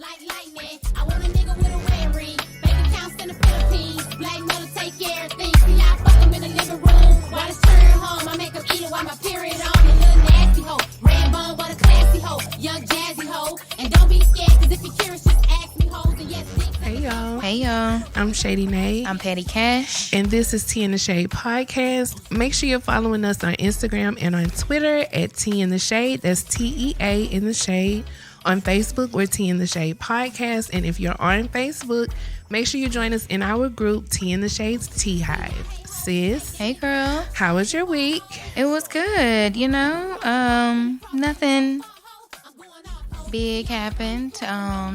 Like lightning, I want a nigga with a red ring. Bank accounts in the Philippines. Black metal take care of things. See, I fuck him in the living room. While it's churn home, I make him eat it while my period on. A little nasty hoe. Red bone, but a classy hoe. Young jazzy hoe. And don't be scared, cause if you're curious, just ask me hoes. And yes, dick. Hey y'all. Hey y'all. I'm Shady Nate. I'm Petty Cash. And this is Tea in the Shade podcast. Make sure you're following us on Instagram and on Twitter at Tea in the Shade. That's TEA in the Shade. On Facebook, we're Tea in the Shade podcast. And if you're on Facebook, make sure you join us in our group, Tea in the Shade's Tea Hive. Sis. Hey girl. How was your week? It was good, you know. Nothing big happened.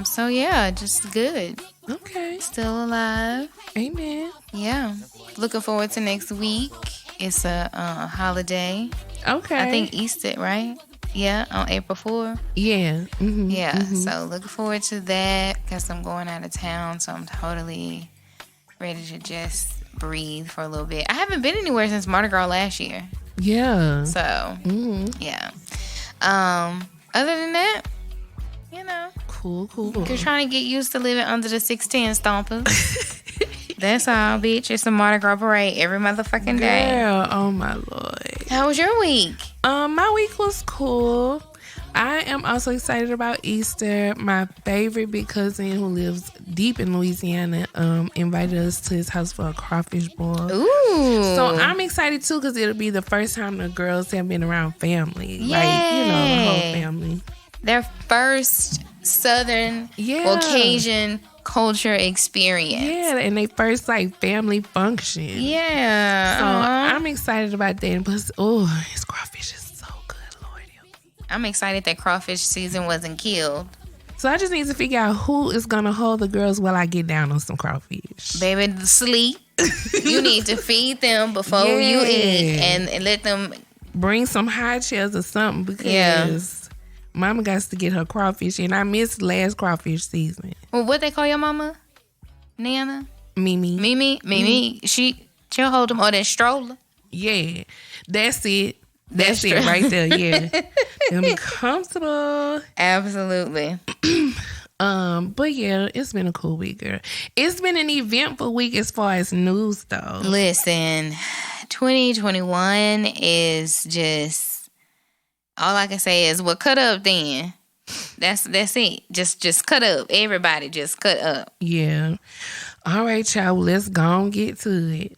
So yeah, just good. Okay. Still alive. Amen. Yeah. Looking forward to next week. It's a holiday. Okay. I think Easter, right? Yeah, on April 4th. Yeah. Mm-hmm. Yeah, Mm-hmm. so looking forward to that because I'm going out of town, so I'm totally ready to just breathe for a little bit. I haven't been anywhere since Mardi Gras last year. Yeah. So, yeah. Other than that, you know. Cool. Just trying to get used to living under the 610 stompers. That's all, bitch. It's a Mardi Gras parade every motherfucking day. Girl, oh my Lord. How was your week? My week was cool. I am also excited about Easter. My favorite big cousin who lives deep in Louisiana invited us to his house for a crawfish boil. Ooh. So I'm excited too because it'll be the first time the girls have been around family. Yay. Like, you know, the whole family. Their first Southern Caucasian culture experience. Yeah, and they first like family function. Yeah. So I'm excited about that. Plus, his crawfish is so good, Lord. I'm excited that crawfish season wasn't killed. So I just need to figure out who is gonna hold the girls while I get down on some crawfish. Baby, sleep. You need to feed them before you eat and let them bring some high chairs or something because Mama got to get her crawfish, and I missed last crawfish season. Well, what they call your mama? Nana? Mimi. She'll hold them on that stroller. Yeah, that's it. That's it right there. Yeah, it'll be comfortable. Absolutely. But yeah, it's been a cool week, girl. It's been an eventful week as far as news, though. Listen, 2021 is just. All I can say is, well, cut up then. That's it. Just cut up. Everybody just cut up. Yeah. All right, y'all. Let's go and get to it.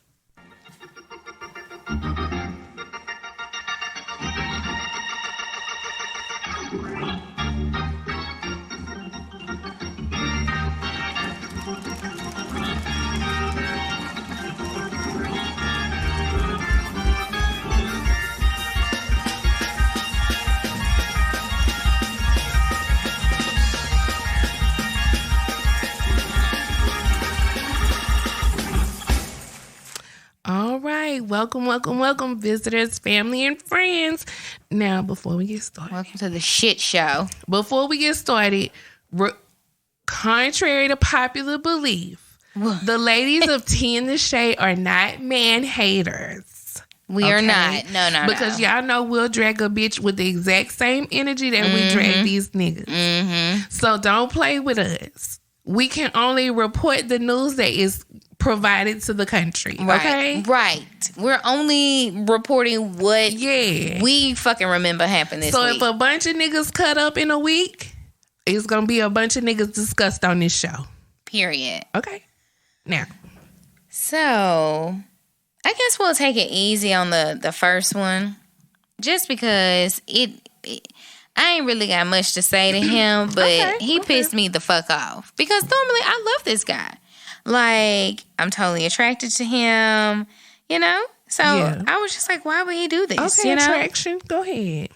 All right. Welcome, visitors, family, and friends. Now, before we get started. Welcome to the shit show. Before we get started, contrary to popular belief, the ladies of Tea in the Shade are not man haters. We are not. No. Because y'all know we'll drag a bitch with the exact same energy that we drag these niggas. Mm-hmm. So don't play with us. We can only report the news that is provided to the country. Right, okay? Right. We're only reporting what we fucking remember happened this week. So if a bunch of niggas cut up in a week, it's going to be a bunch of niggas discussed on this show. Period. Okay. Now. So, I guess we'll take it easy on the first one. Just because I ain't really got much to say to him, but he pissed me the fuck off. Because normally I love this guy. Like, I'm totally attracted to him, you know? So, I was just like, why would he do this, Okay, you know? attraction. Go ahead.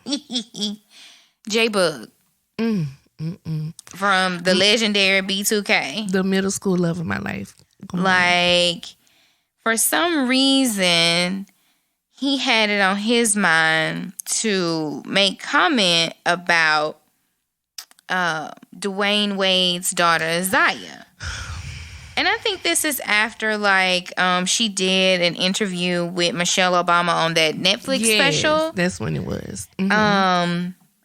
J-Bug. From the legendary B2K. The middle school love of my life. Like, for some reason, he had it on his mind to make comment about Dwayne Wade's daughter, Zaya. And I think this is after, like, she did an interview with Michelle Obama on that Netflix special. That's when it was.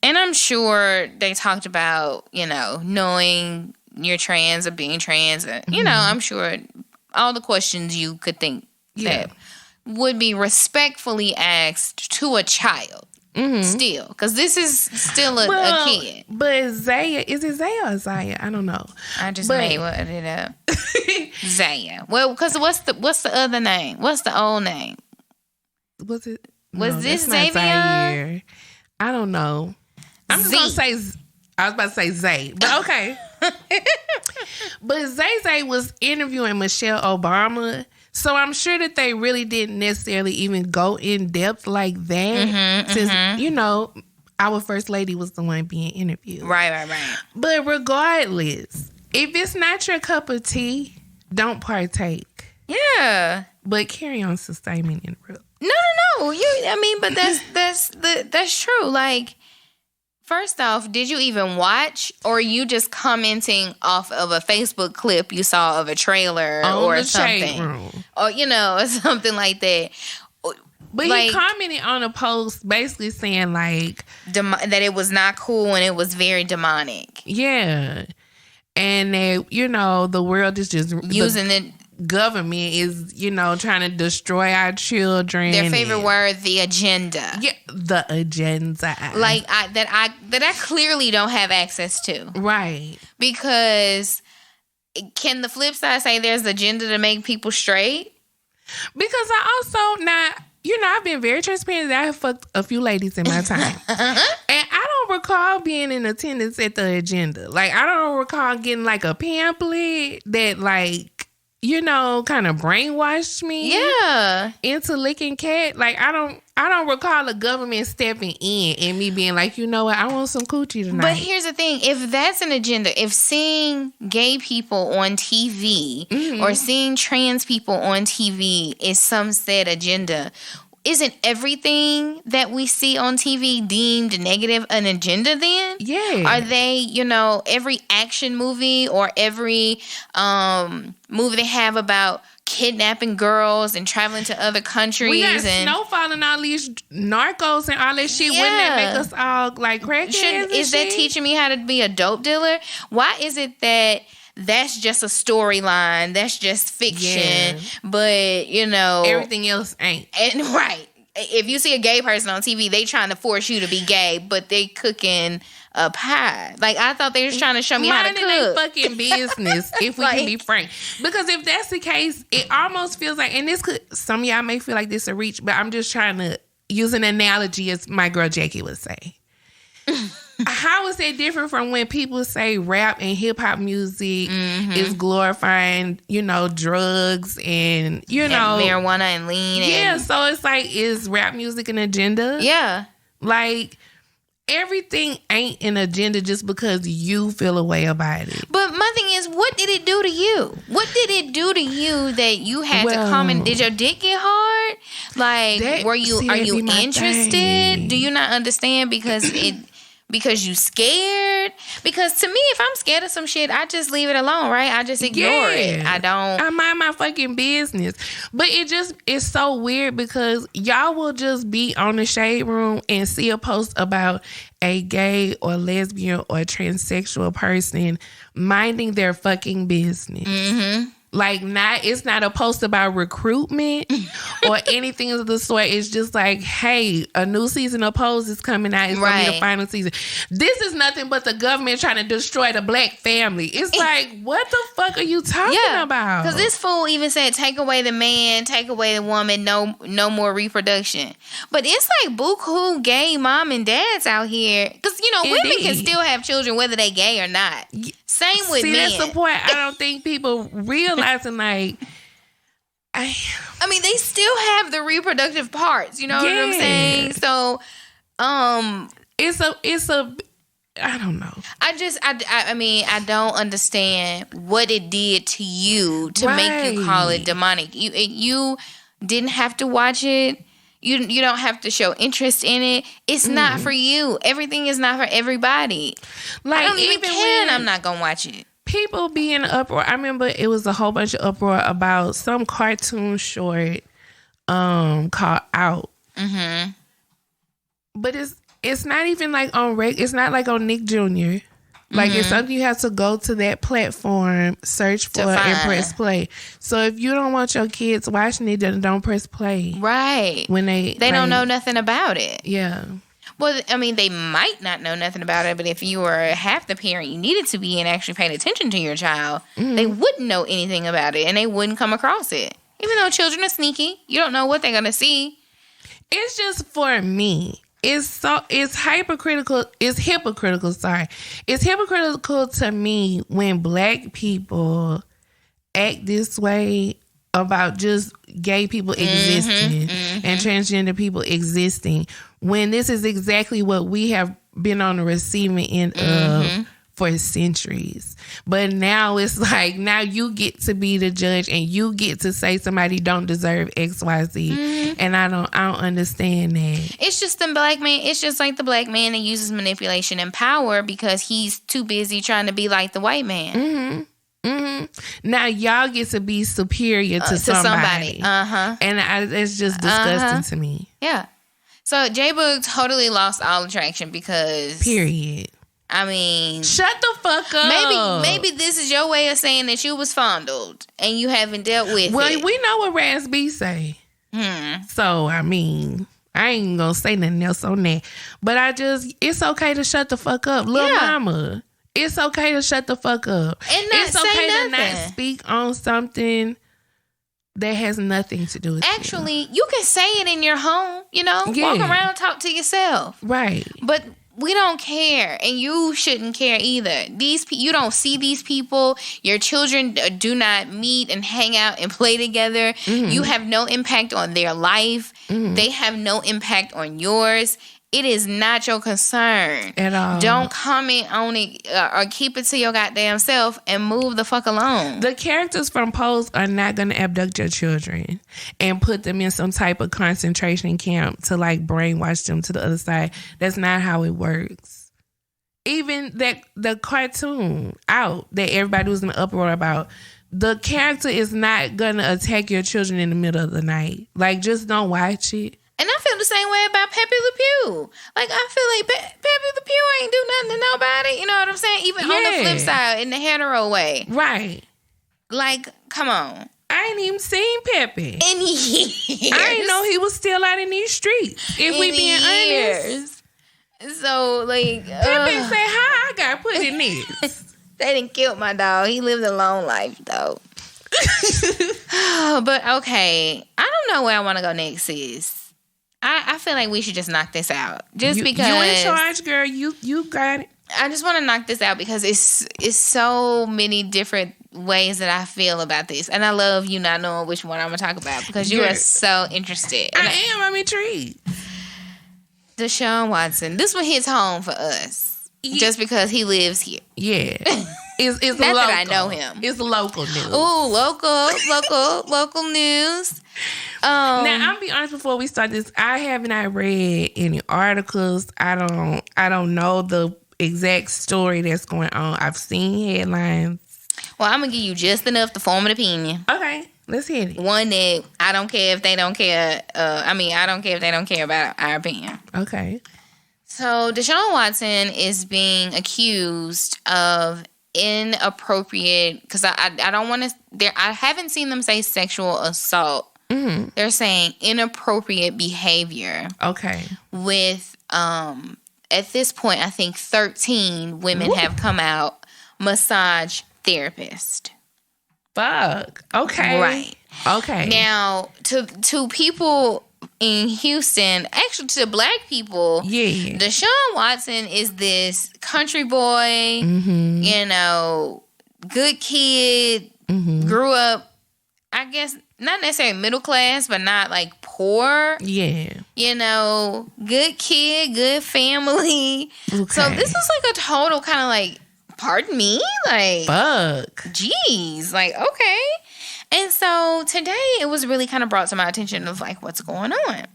And I'm sure they talked about, knowing you're trans or being trans. I'm sure all the questions you could think that would be respectfully asked to a child. Still, because this is still a kid. But Zaya, is it Zaya or Zaya? I don't know. I just made it up. Zaya. Well, because what's the other name? What's the old name? Was this Xavier? Zaire. I don't know. I'm just gonna say. I was about to say Zay, but okay. But Zay was interviewing Michelle Obama. So I'm sure that they really didn't necessarily even go in depth like that. Since, our first lady was the one being interviewed. Right. But regardless, if it's not your cup of tea, don't partake. Yeah. But carry on sustaining in real. No. But that's true. Like, first off, did you even watch, or are you just commenting off of a Facebook clip you saw of a trailer or something, or something like that? But he commented on a post basically saying like that it was not cool and it was very demonic. Yeah, and that the world is just using it. Government is, trying to destroy our children. Their favorite word, the agenda. Yeah, the agenda. Like that I clearly don't have access to. Right. Because can the flip side say there's agenda to make people straight? Because I also I've been very transparent that I have fucked a few ladies in my time. And I don't recall being in attendance at the agenda. Like, I don't recall getting like a pamphlet that kind of brainwashed me. Yeah. Into licking cat. Like, I don't recall the government stepping in and me being like, I want some coochie tonight. But here's the thing. If that's an agenda, if seeing gay people on TV or seeing trans people on TV is some said agenda, isn't everything that we see on TV deemed negative an agenda then? Yeah. Are they, every action movie or every movie they have about kidnapping girls and traveling to other countries? We got Snowfall and all these narcos and all that shit. Wouldn't that make us all like crackheads? Is that teaching me how to be a dope dealer? Why is it that that's just a storyline, that's just fiction, but everything else ain't? And right, if you see a gay person on TV, they trying to force you to be gay, but they cooking a pie. Like, I thought they was trying to show me how to cook. Minding their fucking business, if we can be frank. Because if that's the case, it almost feels like, and some of y'all may feel like this a reach, but I'm just trying to use an analogy as my girl Jackie would say. How is that different from when people say rap and hip hop music is glorifying, drugs and, marijuana and lean? Yeah, so it's like, is rap music an agenda? Yeah. Like, everything ain't an agenda just because you feel a way about it. But my thing is, what did it do to you? What did it do to you that you had to comment? Did your dick get hard? Like, are you interested? Thing. Do you not understand because you scared? Because to me, if I'm scared of some shit, I just leave it alone, right? I just ignore it. I mind my fucking business. But it's so weird because y'all will just be on the Shade Room and see a post about a gay or lesbian or transsexual person minding their fucking business. Like, it's not a post about recruitment or anything of the sort. It's just like, hey, a new season of Pose is coming out. It's going to be the final season. This is nothing but the government trying to destroy the black family. It's like, what the fuck are you talking about? Because this fool even said, take away the man, take away the woman, no more reproduction. But it's like buku gay mom and dads out here. Because, women can still have children whether they gay or not. Same with men. That's the point. I don't think people realizing, like, I mean, they still have the reproductive parts. You know what I'm saying? So, it's a. I don't know. I don't understand what it did to you to make you call it demonic. You didn't have to watch it. You don't have to show interest in it. It's not for you. Everything is not for everybody. Like, I don't even care. I'm not gonna watch it. People be in uproar. I remember it was a whole bunch of uproar about some cartoon short called Out. But it's not even like on it's not like on Nick Jr. Like it's something you have to go to that platform, search for, and press play. So if you don't want your kids watching it, then don't press play. Right. When they don't know nothing about it. Yeah. Well, I mean, they might not know nothing about it, but if you were half the parent you needed to be and actually paid attention to your child, they wouldn't know anything about it and they wouldn't come across it. Even though children are sneaky, you don't know what they're gonna see. It's just for me. It's hypocritical. It's hypocritical. Sorry, it's hypocritical to me when Black people act this way about just gay people existing and transgender people existing, when this is exactly what we have been on the receiving end of for centuries. But now it's like, now you get to be the judge and you get to say somebody don't deserve XYZ. And I don't understand that. It's just the Black man. It's just like the Black man that uses manipulation and power because he's too busy trying to be like the white man. Now y'all get to be superior to somebody. And it's just disgusting to me. Yeah. So J-Boog totally lost all attraction because... Period. I mean... Shut the fuck up. Maybe this is your way of saying that you was fondled and you haven't dealt with it. Well, we know what Raz B say. So, I mean... I ain't gonna say nothing else on that. But it's okay to shut the fuck up. Lil' mama. It's okay to shut the fuck up. And not it's okay nothing. To not speak on something that has nothing to do with Actually, you can say it in your home, walk around, talk to yourself. Right. But we don't care, and you shouldn't care either. You don't see these people. Your children do not meet and hang out and play together. You have no impact on their life. They have no impact on yours. It is not your concern at all. Don't comment on it or keep it to your goddamn self and move the fuck along. The characters from Pose are not going to abduct your children and put them in some type of concentration camp to like brainwash them to the other side. That's not how it works. Even the cartoon Out that everybody was in the uproar about, the character is not going to attack your children in the middle of the night. Like, just don't watch it. And I feel the same way about Pepe Le Pew. Like, I feel like Pepe Le Pew ain't do nothing to nobody. You know what I'm saying? Even on the flip side, in the hetero way. Right. Like, come on. I ain't even seen Pepe. In years. I didn't know he was still out in these streets. If we being honest. So, like... Pepe said, how I got put in this? They didn't kill my dog. He lived a long life, though. But, okay. I don't know where I want to go next, sis. I feel like we should just knock this out. Just because you in charge, girl. You got it. I just want to knock this out because it's so many different ways that I feel about this, and I love you not knowing which one I'm gonna talk about because you are so interested. I'm intrigued. Deshaun Watson. This one hits home for us just because he lives here. Yeah. It's not local. that I know him. It's local news. Ooh, local news. Now, I'll be honest before we start this. I have not read any articles. I don't know the exact story that's going on. I've seen headlines. Well, I'm gonna give you just enough to form an opinion. Okay, let's hit it. One that I don't care if they don't care. I don't care if they don't care about our opinion. Okay. So Deshaun Watson is being accused of inappropriate, because I don't want to. I haven't seen them say sexual assault. They're saying inappropriate behavior. Okay. With at this point, I think 13 women have come out. Massage therapist. Fuck. Okay. Right. Okay. Now, to people in Houston, actually to Black people, Deshaun Watson is this country boy, good kid, grew up, I guess, not necessarily middle class, but not like poor. Yeah. Good kid, good family. Okay. So this is like a total kind of like, pardon me? Like, fuck. Jeez. Like, okay. And so today it was really kind of brought to my attention of like what's going on.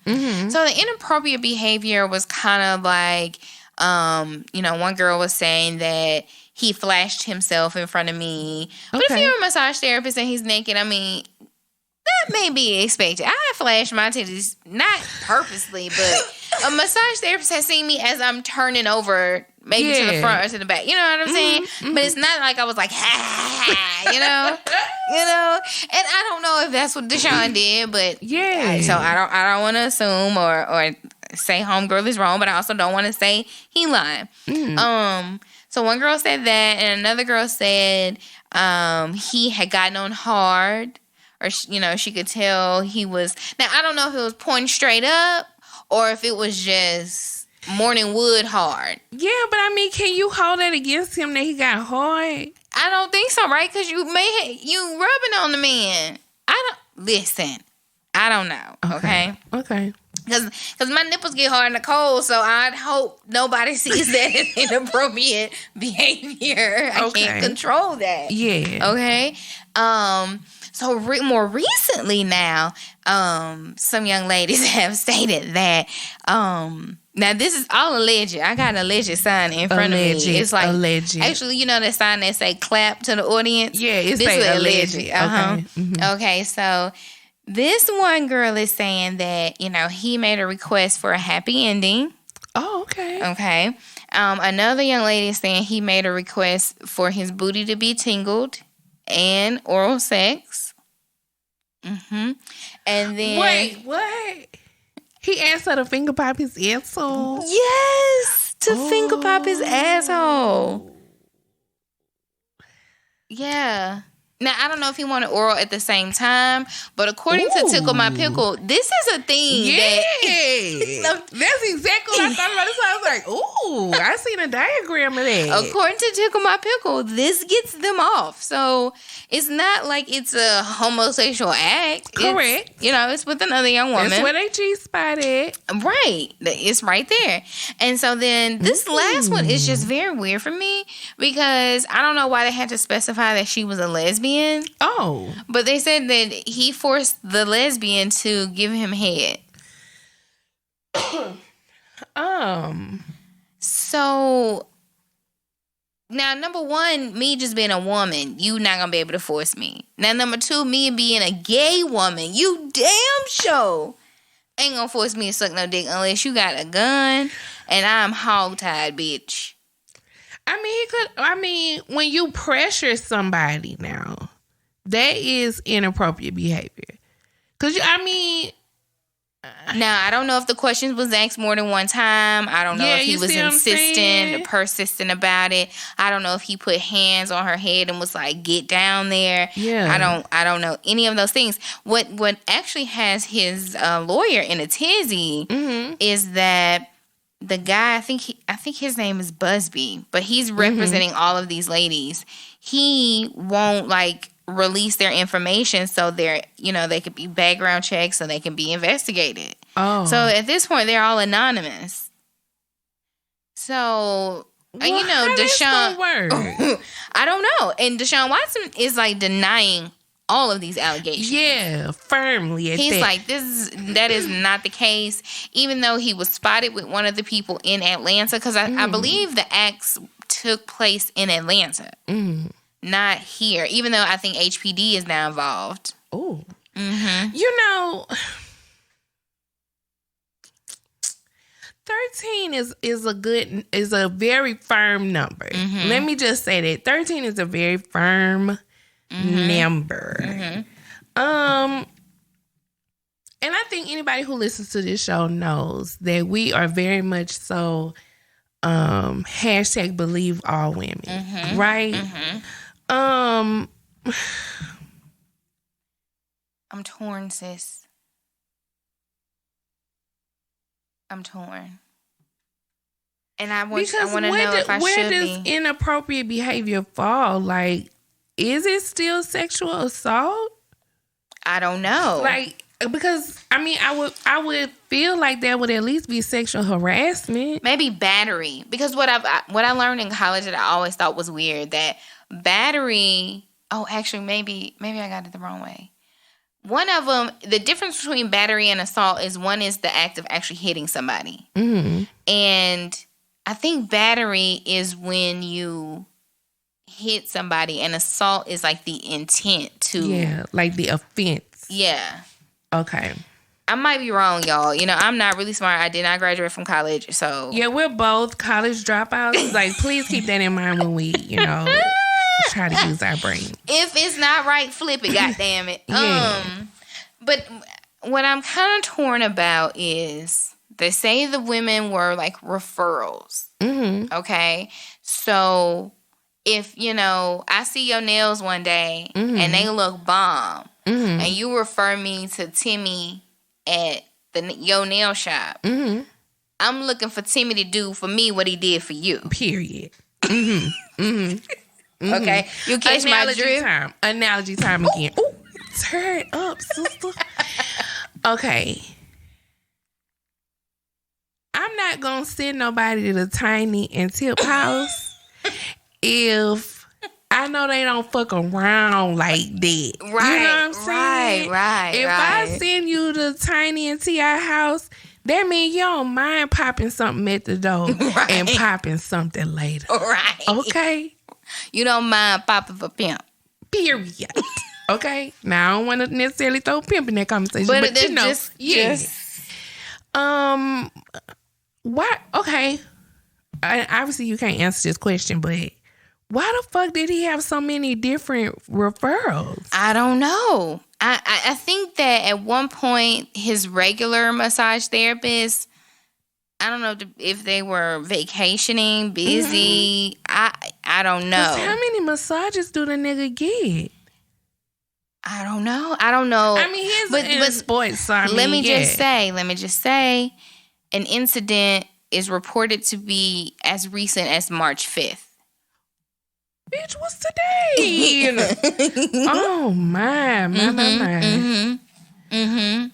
So the inappropriate behavior was kind of like, one girl was saying that he flashed himself in front of me. But if you're a massage therapist and he's naked, I mean, that may be expected. I flashed my titties, not purposely, but a massage therapist has seen me as I'm turning over, maybe to the front or to the back. You know what I'm saying? But it's not like I was like, ha, you know. And I don't know if that's what Deshaun did, but So I don't want to assume or say homegirl is wrong, but I also don't want to say he lied. So one girl said that, and another girl said he had gotten on hard, or she could tell he was. Now I don't know if it was pointing straight up or if it was just morning wood hard. Yeah, but I mean, can you hold that against him that he got hard? I don't think so, right? Because you rubbing on the man. Listen. I don't know. Okay. Because my nipples get hard in the cold, so I'd hope nobody sees that as inappropriate behavior. I can't control that. Yeah. Okay. So more recently now, some young ladies have stated that. Now this is all alleged. I got an alleged sign in front of me. It's like alleged. Actually, you know that sign that say "clap to the audience." Yeah, it's alleged. Okay, so. This one girl is saying that, he made a request for a happy ending. Oh, okay. Okay. Another young lady is saying he made a request for his booty to be tingled and oral sex. And then... Wait, what? He asked her to finger pop his asshole? Yes! To finger pop his asshole. Yeah. Now, I don't know if he wanted oral at the same time, but according to Tickle My Pickle, this is a thing. Yeah. That's exactly what I thought about. I was like, ooh, I seen a diagram of that. According to Tickle My Pickle, this gets them off. So it's not like it's a homosexual act. Correct. It's with another young woman. That's where they G-spot it. Right. It's right there. And so then this last one is just very weird for me because I don't know why they had to specify that she was a lesbian. Oh. But they said that he forced the lesbian to give him head. So now, number one, me just being a woman, you not gonna be able to force me. Now, number two, me being a gay woman, you damn sure ain't gonna force me to suck no dick unless you got a gun and I'm hogtied, bitch. When you pressure somebody now, that is inappropriate behavior. Now, I don't know if the questions was asked more than one time. I don't know if he was insistent or persistent about it. I don't know if he put hands on her head and was like, get down there. Yeah. I don't know any of those things. What actually has his lawyer in a tizzy is that the guy, I think his name is Busby, but he's representing all of these ladies. He won't release their information so they could be background checks so they can be investigated. Oh. So at this point they're all anonymous. So how Deshaun I don't know. And Deshaun Watson is denying all of these allegations. Yeah, firmly. He's like, that is not the case, even though he was spotted with one of the people in Atlanta, because I believe the acts took place in Atlanta, not here, even though I think HPD is now involved. Oh. 13 is a very firm number. Let me just say that 13 is a very firm number. And I think anybody who listens to this show knows that we are very much so hashtag believe all women, right? I'm torn, sis. I'm torn. And I want to know if I should be. Where does inappropriate behavior fall? Is it still sexual assault? I don't know. Because I would feel like that would at least be sexual harassment. Maybe battery. Because what I learned in college that I always thought was weird, that battery. Oh, actually, maybe I got it the wrong way. One of them, the difference between battery and assault is one is the act of actually hitting somebody, and I think battery is when you hit somebody, and assault is the intent to. Yeah, the offense. Yeah. Okay. I might be wrong, y'all. You know, I'm not really smart. I did not graduate from college, so Yeah, we're both college dropouts. Like, please keep that in mind when we, try to use our brain. If it's not right, flip it. God damn it. Yeah. But what I'm kind of torn about is they say the women were like referrals. Mm-hmm. Okay, so if I see your nails one day and they look bomb, and you refer me to Timmy at your nail shop, I'm looking for Timmy to do for me what he did for you. Period. Okay, you catch my drift. Analogy time again. Ooh, turn up, sister. Okay. I'm not gonna send nobody to the Tiny and Tip house if I know they don't fuck around like that. Right. You know what I'm saying? Right. If I send you to Tiny and T.I. house, that means you don't mind popping something at the door and popping something later. Right. Okay? You don't mind popping for pimp. Period. Okay? Now, I don't want to necessarily throw pimp in that conversation, but why? Okay. Obviously, you can't answer this question, but why the fuck did he have so many different referrals? I don't know. I think that at one point, his regular massage therapist, I don't know if they were vacationing, busy. I don't know. How many massages do the nigga get? I don't know. I mean, he's in sports, so let me just say, an incident is reported to be as recent as March 5th. Bitch, what's today? Oh, my.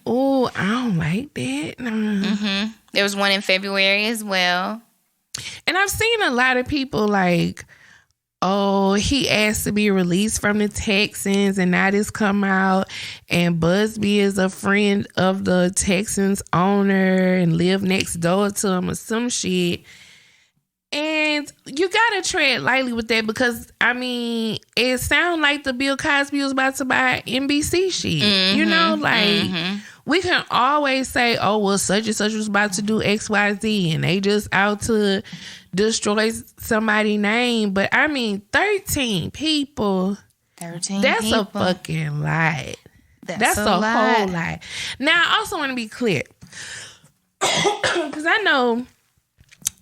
Oh, I don't like that. There was one in February as well. And I've seen a lot of people like, oh, he asked to be released from the Texans and now this come out and Busby is a friend of the Texans owner and live next door to him or some shit. And you gotta tread lightly with that because, I mean, it sounds like the Bill Cosby was about to buy NBC shit. We can always say, oh, well, such and such was about to do XYZ and they just out to destroy somebody's name. But, I mean, 13 people. 13 that's people. A fucking lie. That's a whole lie. Now, I also want to be clear. Because I know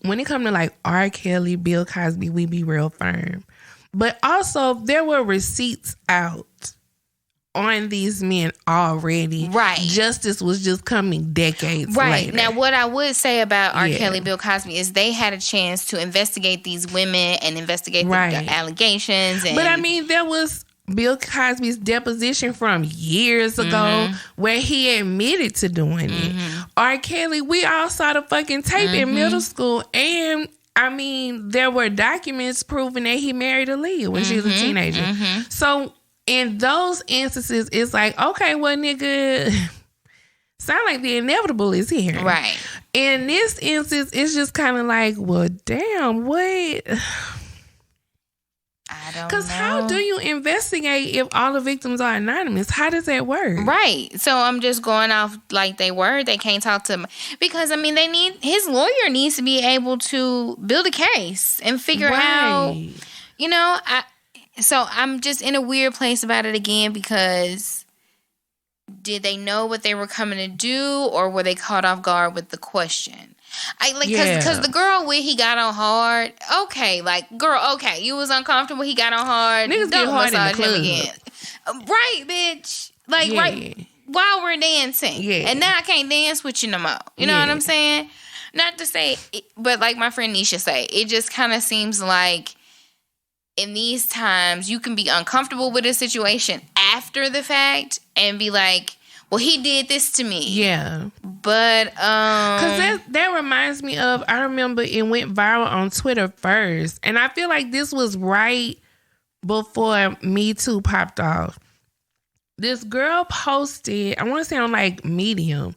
when it comes to like R. Kelly, Bill Cosby, we be real firm. But also, there were receipts out on these men already. Right. Justice was just coming decades later. Now, what I would say about R. Kelly, Bill Cosby is they had a chance to investigate these women and investigate the allegations. But I mean, there was Bill Cosby's deposition from years ago where he admitted to doing it. R. Kelly, we all saw the fucking tape in middle school, and I mean, there were documents proving that he married Aaliyah when she was a teenager. So in those instances, it's like, okay, well, nigga, sound like the inevitable is here. Right. In this instance, it's just kind of like, well, damn, what? I don't know. Because how do you investigate if all the victims are anonymous? How does that work? Right. So I'm just going off like they were. They can't talk to him. Because, I mean, his lawyer needs to be able to build a case and figure out, so I'm just in a weird place about it again because did they know what they were coming to do or were they caught off guard with the question? Because the girl where he got on hard, okay, you was uncomfortable, he got on hard. Niggas get hard in the club. Again. Right, bitch. Right while we're dancing. Yeah. And now I can't dance with you no more. You know what I'm saying? Not to say, but like my friend Nisha say, it just kind of seems like in these times, you can be uncomfortable with a situation after the fact and be like, well, he did this to me. Yeah. But, because that reminds me of, I remember it went viral on Twitter first. And I feel like this was right before Me Too popped off. This girl posted, I want to say on like Medium,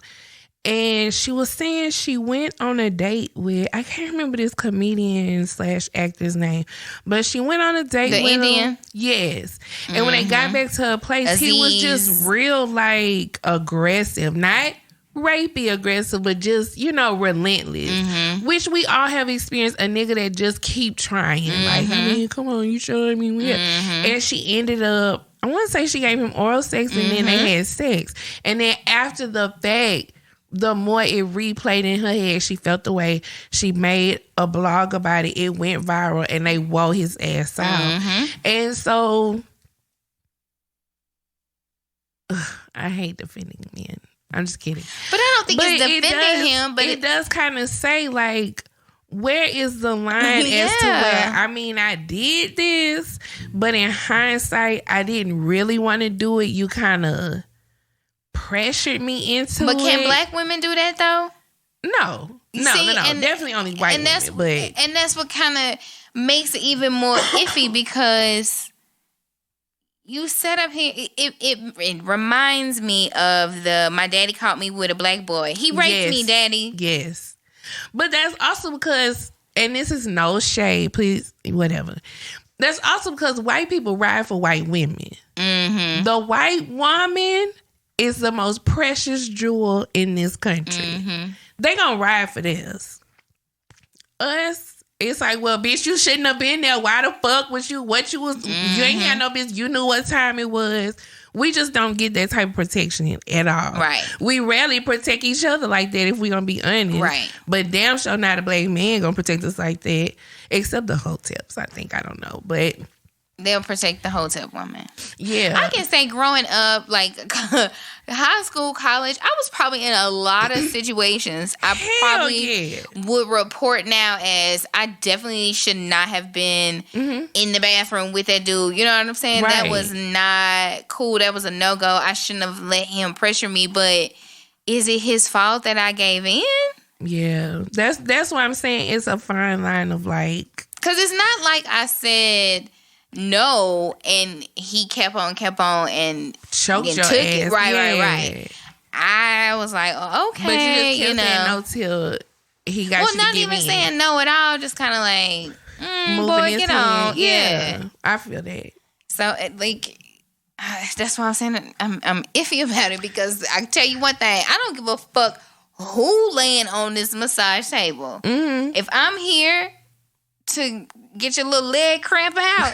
and she was saying she went on a date with, I can't remember this comedian / actor's name, but she went on a date with Indian? him. Yes. And when they got back to her place, he was just real like aggressive, not rapey aggressive, but just, relentless. Which we all have experienced a nigga that just keep trying. Like, I mean, come on, you showing me weird. And she ended up, I want to say she gave him oral sex and then they had sex. And then after the fact, the more it replayed in her head, she felt the way. She made a blog about it. It went viral and they wore his ass out. And so, I hate defending men. I'm just kidding. But I don't think it's defending him. But it does kind of say, like, where is the line as to where, I mean, I did this, but in hindsight, I didn't really want to do it. You kind of pressured me into it. But can black women do that, though? No. Definitely only white women. And that's what kind of makes it even more iffy because you set up here. It reminds me of my daddy caught me with a black boy. He raped me, daddy. Yes. But that's also because, and this is no shade, please, whatever. That's also because white people ride for white women. The white woman is the most precious jewel in this country. They gonna ride for this. Us, it's like, well, bitch, you shouldn't have been there. Why the fuck was you? You ain't had no bitch. You knew what time it was. We just don't get that type of protection at all. Right. We rarely protect each other like that, if we gonna be honest. Right. But damn sure not a black man gonna protect us like that. Except the hotels, I think. I don't know. But they'll protect the hotel woman. Yeah. I can say growing up, like high school, college, I was probably in a lot of situations. I probably would report now as I definitely should not have been in the bathroom with that dude. You know what I'm saying? Right. That was not cool. That was a no-go. I shouldn't have let him pressure me. But is it his fault that I gave in? Yeah. That's why I'm saying it's a fine line of like... Because it's not like I said... No, and he kept on and choked your took ass. It. Right. I was like, oh, okay, but you just kept saying no till he got you to not give even in. saying no at all, just kind of like, moving boy, into get on, it. Yeah, I feel that. So, that's why I'm saying I'm iffy about it because I tell you one thing, I don't give a fuck who laying on this massage table. If I'm here to get your little leg cramp out.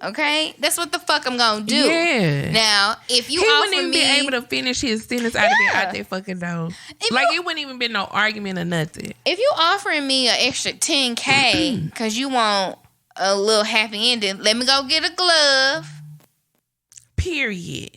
Okay, that's what the fuck I'm gonna do. Yeah. Now, if you he offer wouldn't even be able to finish his sentence out of it out there fucking though. It wouldn't even been no argument or nothing. If you offering me an extra $10K because you want a little happy ending, let me go get a glove. Period.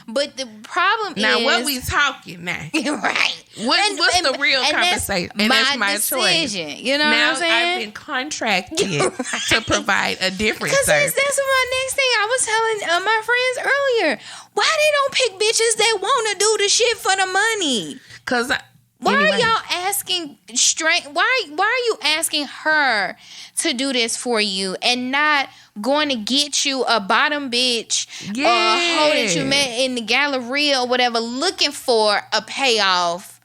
But the problem now, is... what we talking now? Right. What's the real conversation? And that's my decision. Choice. You know now, what I'm saying? I've been contracted to provide a different service. Because that's my next thing. I was telling my friends earlier. Why they don't pick bitches that want to do the shit for the money? Because... Why are y'all asking why are you asking her to do this for you and not going to get you a bottom bitch or a hoe that you met in the Galleria or whatever looking for a payoff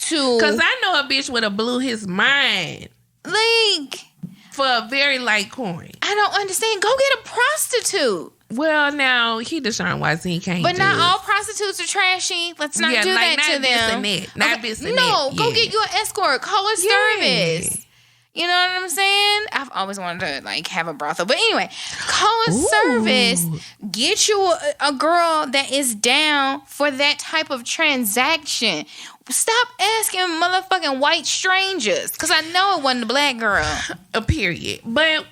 to... Because I know a bitch would have blew his mind. Like... For a very light coin. I don't understand. Go get a prostitute. Well, now, he Deshaun Watson, he can't But do not it. all prostitutes are trashy. Let's not do that to them. Not okay. No, go get you an escort. Call her service. You know what I'm saying? I've always wanted to have a brothel. But anyway, call a service. Get you a girl that is down for that type of transaction. Stop asking motherfucking white strangers. Because I know it wasn't a black girl. A period. But...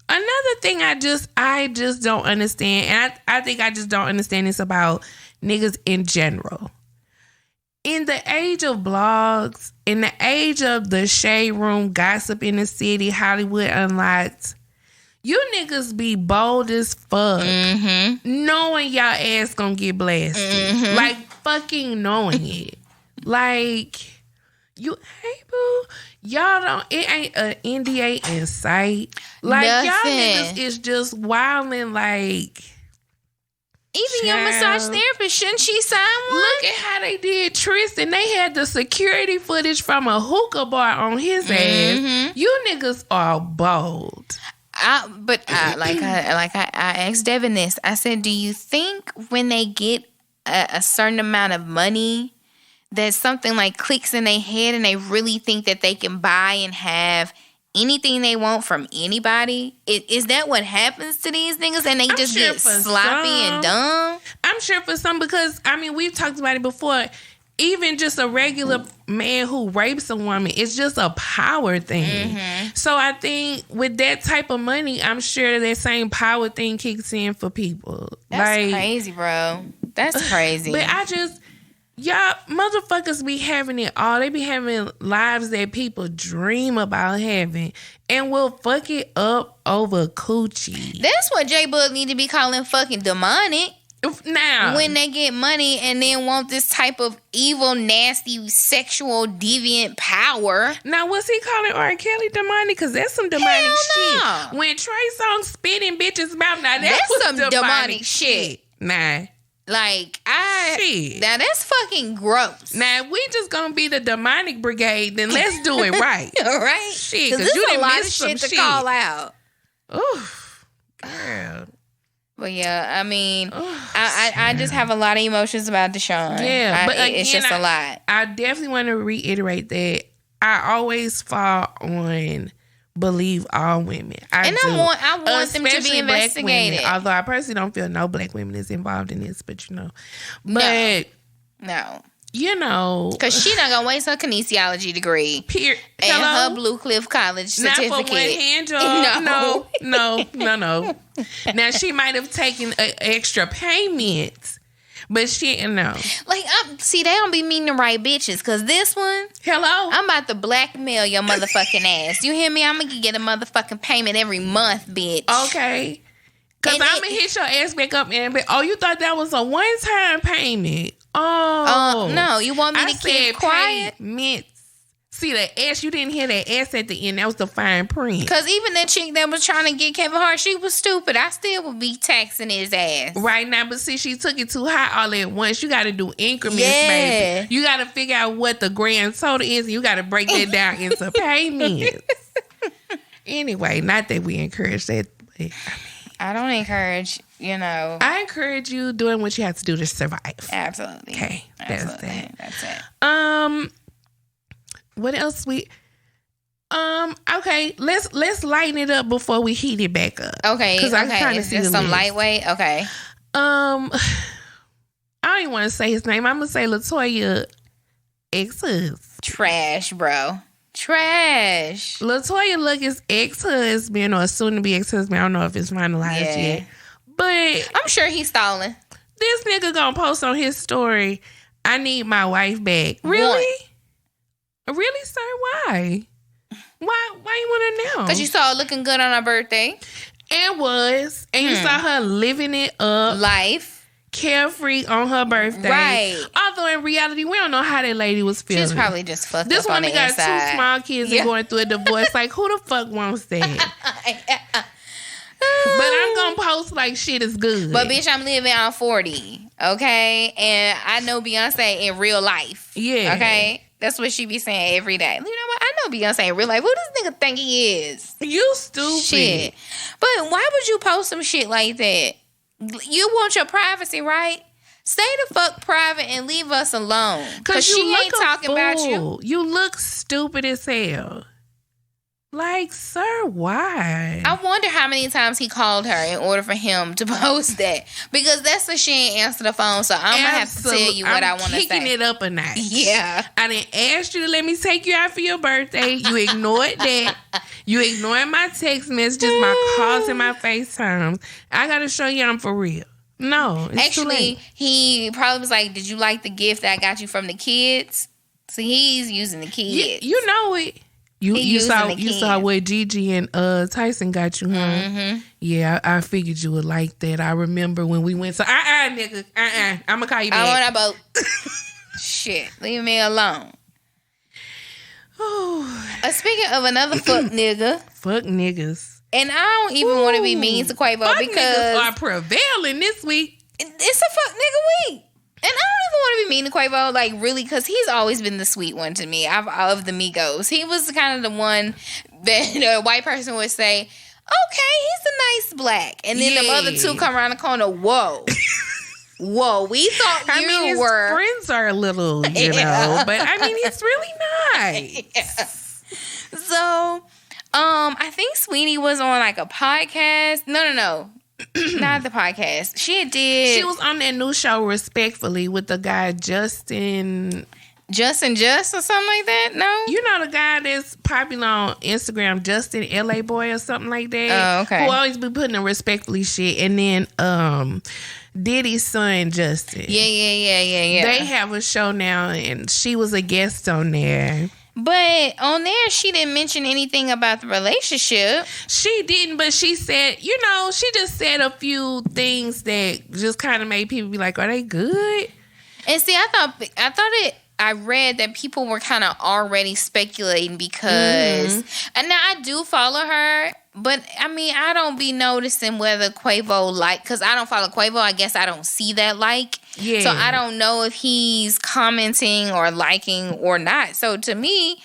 Another thing I just don't understand, and I think I just don't understand this about niggas in general. In the age of blogs, in the age of the shade room, gossip in the city, Hollywood Unlocked, you niggas be bold as fuck, knowing y'all ass gonna get blasted. Like, fucking knowing it. Like, hey boo, y'all don't, it ain't an NDA in sight. Like, nothing. Y'all niggas is just wilding like... Even your massage therapist, shouldn't she sign one? Look at how they did Tristan. They had the security footage from a hookah bar on his ass. You niggas are bold. I asked Devin this. I said, do you think when they get a certain amount of money, that something like clicks in their head and they really think that they can buy and have anything they want from anybody? Is that what happens to these niggas? And they just get sloppy and dumb? I'm sure for some, because, I mean, we've talked about it before. Even just a regular man who rapes a woman, it's just a power thing. Mm-hmm. So I think with that type of money, I'm sure that same power thing kicks in for people. That's crazy, bro. That's crazy. But y'all motherfuckers be having it all. They be having lives that people dream about having and will fuck it up over coochie. That's what J-Bug need to be calling fucking demonic. Now, when they get money and then want this type of evil, nasty, sexual, deviant power. Now, was he calling R. Kelly demonic? Because that's some demonic shit. When Trey Songz spitting bitches mouth, now that's some demonic shit. Nah. Like, now that's fucking gross. Now, if we just gonna be the demonic brigade, then let's do it right. Right? Shit, because you didn't a lot miss of some shit to call out. Oof. Girl. But yeah, I mean, I just have a lot of emotions about Deshaun. Yeah, but again, it's just a lot. I definitely want to reiterate that I always fall on believe all women. I want them to be investigated. Women, although I personally don't feel no black women is involved in this, but But no. Because she not gonna waste her kinesiology degree and her Blue Cliff College certificate. Not for one hand job. No. Now she might have taken an extra payment, but no. Like, see, they don't be meeting the right bitches. Cause this one, I'm about to blackmail your motherfucking ass. You hear me? I'm gonna get a motherfucking payment every month, bitch. Okay. Cause I'm gonna hit your ass back up and be, you thought that was a one-time payment? Oh, no, you want me to keep quiet? Payments. See the S, you didn't hear that S at the end. That was the fine print. Because even that chick that was trying to get Kevin Hart, she was stupid. I still would be taxing his ass. Right now, but see, she took it too high all at once. You got to do increments, baby. You got to figure out what the grand total is, and you got to break that down into payments. Anyway, not that we encourage that, but I don't encourage, I encourage you doing what you have to do to survive. Absolutely. Okay. Absolutely. That's it. What else okay, let's lighten it up before we heat it back up. Okay. Because I kind of see some lightweight. Okay. I don't even want to say his name. I'm gonna say LaToya ex-husband. Trash, bro. Trash. LaToya Lucas ex-husband or soon to be ex-husband. I don't know if it's finalized yet. But I'm sure he's stalling. This nigga gonna post on his story, I need my wife back. Really? Really, sir? Why? Why you want to know? Because you saw her looking good on her birthday. And you saw her living it up. Life. Carefree on her birthday. Right. Although in reality, we don't know how that lady was feeling. She's probably just fucked this up on the inside. This one got 2 small kids and going through a divorce. Like, who the fuck wants that? But I'm going to post like shit is good. But bitch, I'm living on 40. Okay? And I know Beyonce in real life. Yeah. Okay? That's what she be saying every day. You know what? I know Beyonce in real life. Who does nigga think he is? You stupid. Shit. But why would you post some shit like that? You want your privacy, right? Stay the fuck private and leave us alone. Because she ain't talking about you. You look stupid as hell. Like, sir, why? I wonder how many times he called her in order for him to post that. Because that's when she ain't answer the phone. So I'm going to have to tell you what I want to say. Kicking it up a notch. Yeah. I didn't ask you to let me take you out for your birthday. You ignored that. You ignoring my text messages, my calls, and my FaceTimes. I got to show you I'm for real. No, it's actually, too late. He probably was like, did you like the gift that I got you from the kids? So he's using the kids. You know it. You saw what Gigi and Tyson got you, huh? Mm-hmm. Yeah, I figured you would like that. I remember when we went to nigga, I'm gonna call you back. I want a boat. Shit, leave me alone. Speaking of another fuck nigga, fuck niggas, and I don't even want to be mean to Quavo fuck because niggas are prevailing this week. It's a fuck nigga week. And I don't even want to be mean to Quavo, like, really, because he's always been the sweet one to me of the Migos. He was kind of the one that a white person would say, okay, he's a nice black. And then the other two come around the corner, whoa. Whoa, we thought I mean, his were. friends are a little, but I mean, he's really nice. So, I think Sweetie was on like a podcast. No. Not the podcast. She was on that new show, Respectfully, with the guy Justin Just or something like that. No, you know the guy that's popular on Instagram, Justin LA Boy or something like that. Oh, okay. Who always be putting in Respectfully shit, and then Diddy's son Justin. Yeah. They have a show now, and she was a guest on there. But on there, she didn't mention anything about the relationship. She didn't, but she said, she just said a few things that just kind of made people be like, are they good? And see, I read that people were kind of already speculating because, and now I do follow her, but I mean, I don't be noticing whether Quavo because I don't follow Quavo. I guess I don't see that like. Yeah. So I don't know if he's commenting or liking or not. So to me,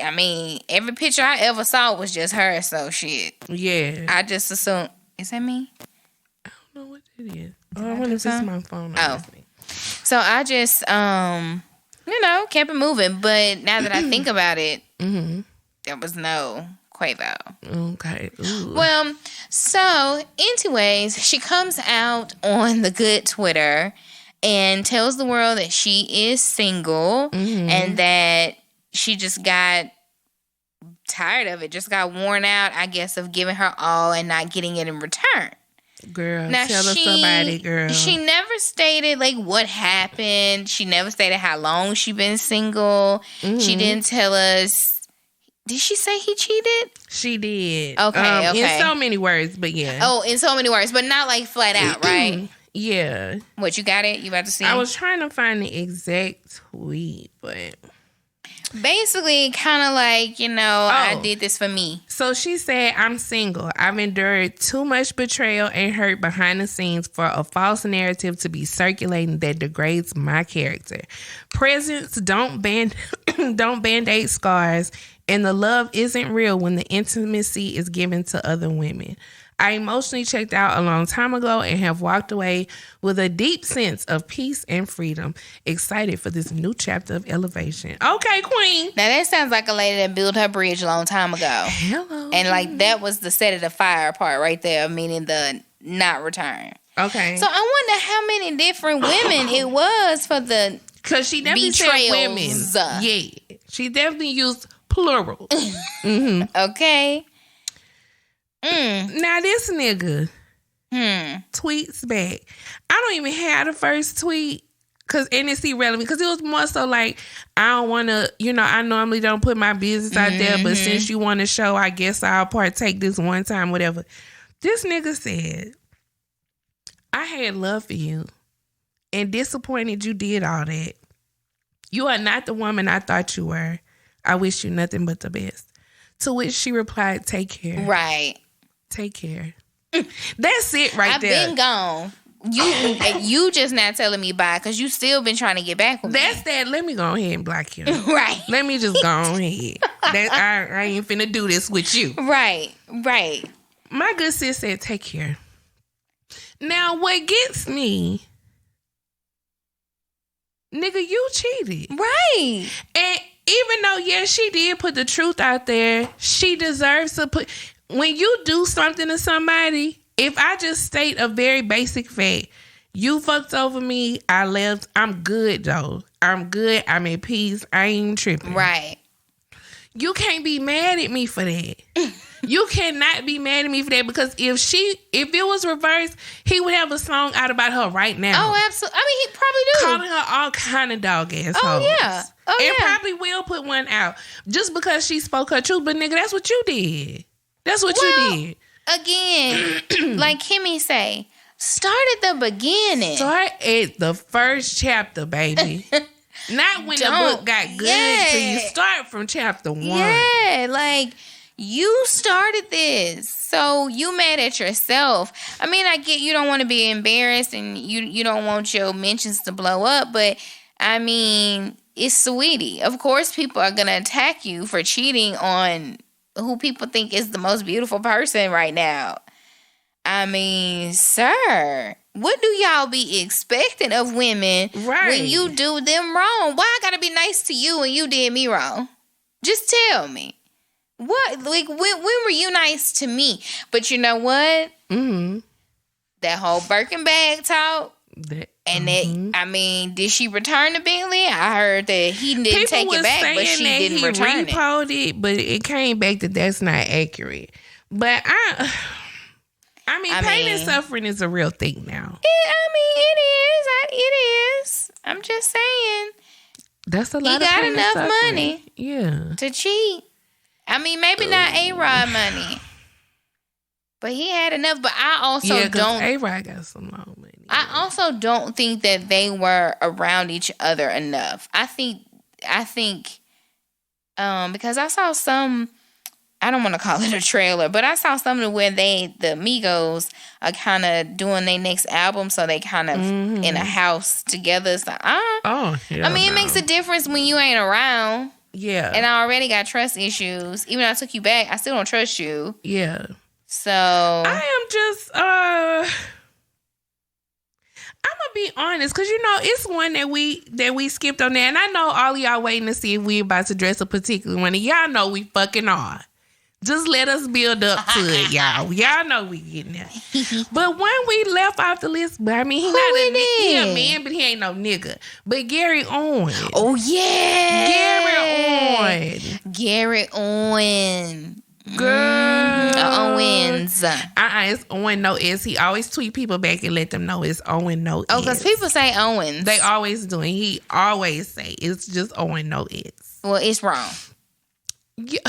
I mean, every picture I ever saw was just her. So shit. Yeah. I just assume, is that me? I don't know what it is. I wonder if it's my phone. So I just, kept it moving. But now that I think about it, there was no Quavo. Okay. Ooh. Well, so anyways, she comes out on the good Twitter and tells the world that she is single and that she just got tired of it, just got worn out, I guess, of giving her all and not getting it in return. Girl, now tell us about it, girl. She never stated like what happened. She never stated how long she been single. She didn't tell us. Did she say he cheated? She did. Okay. In so many words, but yeah. Oh, in so many words, but not like flat out, right? Yeah. What, you got it? You about to see? I was trying to find the exact tweet, but basically kind of like, I did this for me. So she said, I'm single. I've endured too much betrayal and hurt behind the scenes for a false narrative to be circulating that degrades my character. Presents don't band-aid scars, and the love isn't real when the intimacy is given to other women. I emotionally checked out a long time ago and have walked away with a deep sense of peace and freedom. Excited for this new chapter of elevation. Okay, queen. Now that sounds like a lady that built her bridge a long time ago. Hello. And like that was the set of the fire part right there, meaning the not return. Okay. So I wonder how many different women it was for the because she definitely said women. Yeah. She definitely used plural. Okay. Now this nigga tweets back. I don't even have the first tweet and it's irrelevant because it was more so like, I don't want to, I normally don't put my business out there, but since you want to show, I guess I'll partake this one time, whatever. This nigga said, I had love for you and disappointed you did all that. You are not the woman I thought you were. I wish you nothing but the best. To which she replied, take care. Right. Take care. That's it there. I've been gone. You just not telling me bye because you still been trying to get back with me. That's that. Let me go ahead and block you. Right. Let me just go ahead. I ain't finna do this with you. Right. My good sis said, take care. Now, what gets me, nigga, you cheated. Right. And even though, she did put the truth out there, she deserves to put... When you do something to somebody, if I just state a very basic fact, you fucked over me, I left, I'm good though. I'm good, I'm at peace, I ain't tripping. Right. You can't be mad at me for that. You cannot be mad at me for that because if it was reversed, he would have a song out about her right now. Oh, absolutely. I mean, he probably do. Calling her all kind of dog ass hoes. Yeah. And probably will put one out just because she spoke her truth. But nigga, that's what you did. That's what you did. Again, like Kimmy say, start at the beginning. Start at the first chapter, baby. Not when the book got good. So you start from chapter 1. Yeah, like you started this. So you mad at yourself. I mean, I get you don't want to be embarrassed and you don't want your mentions to blow up, but I mean, it's Sweetie. Of course people are going to attack you for cheating on who people think is the most beautiful person right now. I mean, sir, What do y'all be expecting of women when you do them wrong? Why I gotta be nice to you when you did me wrong? Just tell me. What? Like, when were you nice to me? But you know what? Mm-hmm. That whole Birkin bag talk. Did she return the Bentley? I heard that he didn't take it back, but she didn't return it. He repoed it, but it came back that that's not accurate. But pain and suffering is a real thing now. It is. I'm just saying. That's a lot of pain and suffering. He got enough money. Yeah. To cheat. Maybe not A-Rod money. But he had enough. But I also don't. A-Rod got some long money. I also don't think that they were around each other enough. I think, because I saw some, I don't want to call it a trailer, but I saw something where the Migos are kind of doing their next album, so they kind of in a house together. So, it makes a difference when you ain't around. Yeah. And I already got trust issues. Even though I took you back, I still don't trust you. Yeah. So I am just I'm gonna be honest, cause it's one that we skipped on there, and I know all of y'all waiting to see if we about to dress a particular one, and y'all know we fucking are. Just let us build up to it, y'all. Y'all know we getting there. But when we left off the list, but he not he a man, but he ain't no nigga. But Gary Owen. Oh yeah, Gary Owen. Girl. Owens. It's Owen, no S. He always tweet people back and let them know it's Owen, no S. Oh, because people say Owens. They always do. And he always say it's just Owen, no S. Well, it's wrong. Yeah.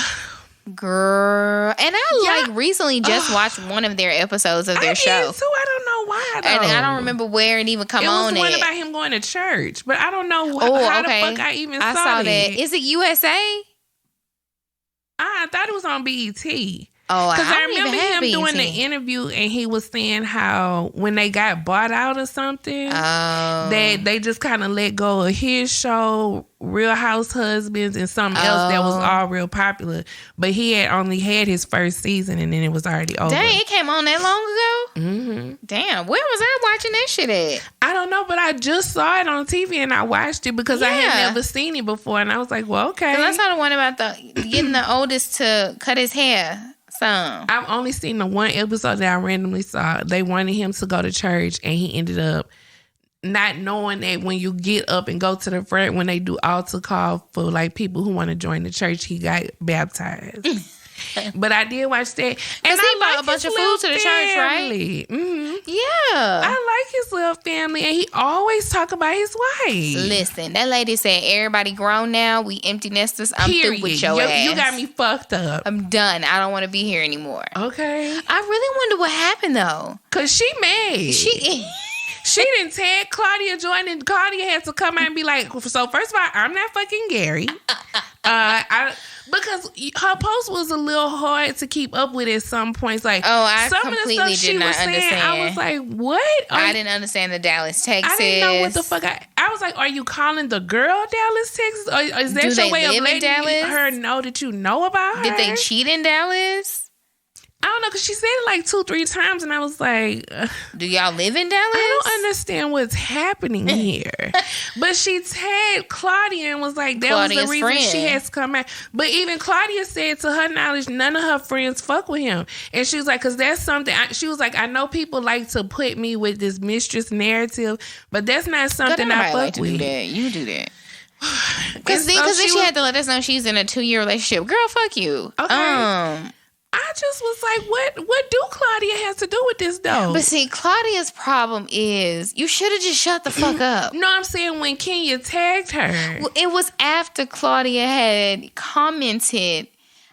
Girl. And I recently just watched one of their episodes of their show. So I don't know why, though. And I don't remember where it even come on. It was one about him going to church, but I don't know how the fuck I even saw that. Is it USA? I thought it was on BET. Oh, because I remember him doing the interview, and he was saying how when they got bought out or something, that they just kind of let go of his show, Real House Husbands, and something else that was all real popular. But he had only had his first season, and then it was already over. Dang, it came on that long ago? Mm-hmm. Damn, where was I watching that shit at? I don't know, but I just saw it on TV, and I watched it because I had never seen it before, and I was like, well, okay. I saw the one about getting the oldest to cut his hair. I've only seen the one episode that I randomly saw. They wanted him to go to church, and he ended up not knowing that when you get up and go to the front, when they do altar call for like people who want to join the church, he got baptized. But I did watch that, and I brought a bunch of food to the church, right? Mm-hmm. Yeah, I like his little family, and he always talk about his wife. Listen, that lady said everybody grown now. We empty nesters. I'm through with your ass. You got me fucked up. I'm done. I don't want to be here anymore. Okay. I really wonder what happened though. Cause she mad. She didn't tag Claudia joining. Claudia had to come out and be like, so first of all, I'm not fucking Gary. Because her post was a little hard to keep up with at some points. Like, I some completely of the stuff did not understand. Saying, I was like, what? I didn't understand the Dallas, Texas. I didn't know what the fuck. I was like, are you calling the girl Dallas, Texas? Or is that your way of letting her know that you know about her? Did they cheat in Dallas? I don't know, because she said it like 2-3 times, and I was like, do y'all live in Dallas? I don't understand what's happening here. But she tagged Claudia and was like, that Claudia's was the reason she has to come out. But even Claudia said, to her knowledge, none of her friends fuck with him. And she was like, because that's something, she was like, I know people like to put me with this mistress narrative, but that's not something I fuck like to with. Do that. You do that. Because then she had to let us know she's in a 2-year relationship. Girl, fuck you. Okay. I just was like, what do Claudia has to do with this, though? But see, Claudia's problem is you should have just shut the fuck up. No, I'm saying when Kenya tagged her. Well, it was after Claudia had commented.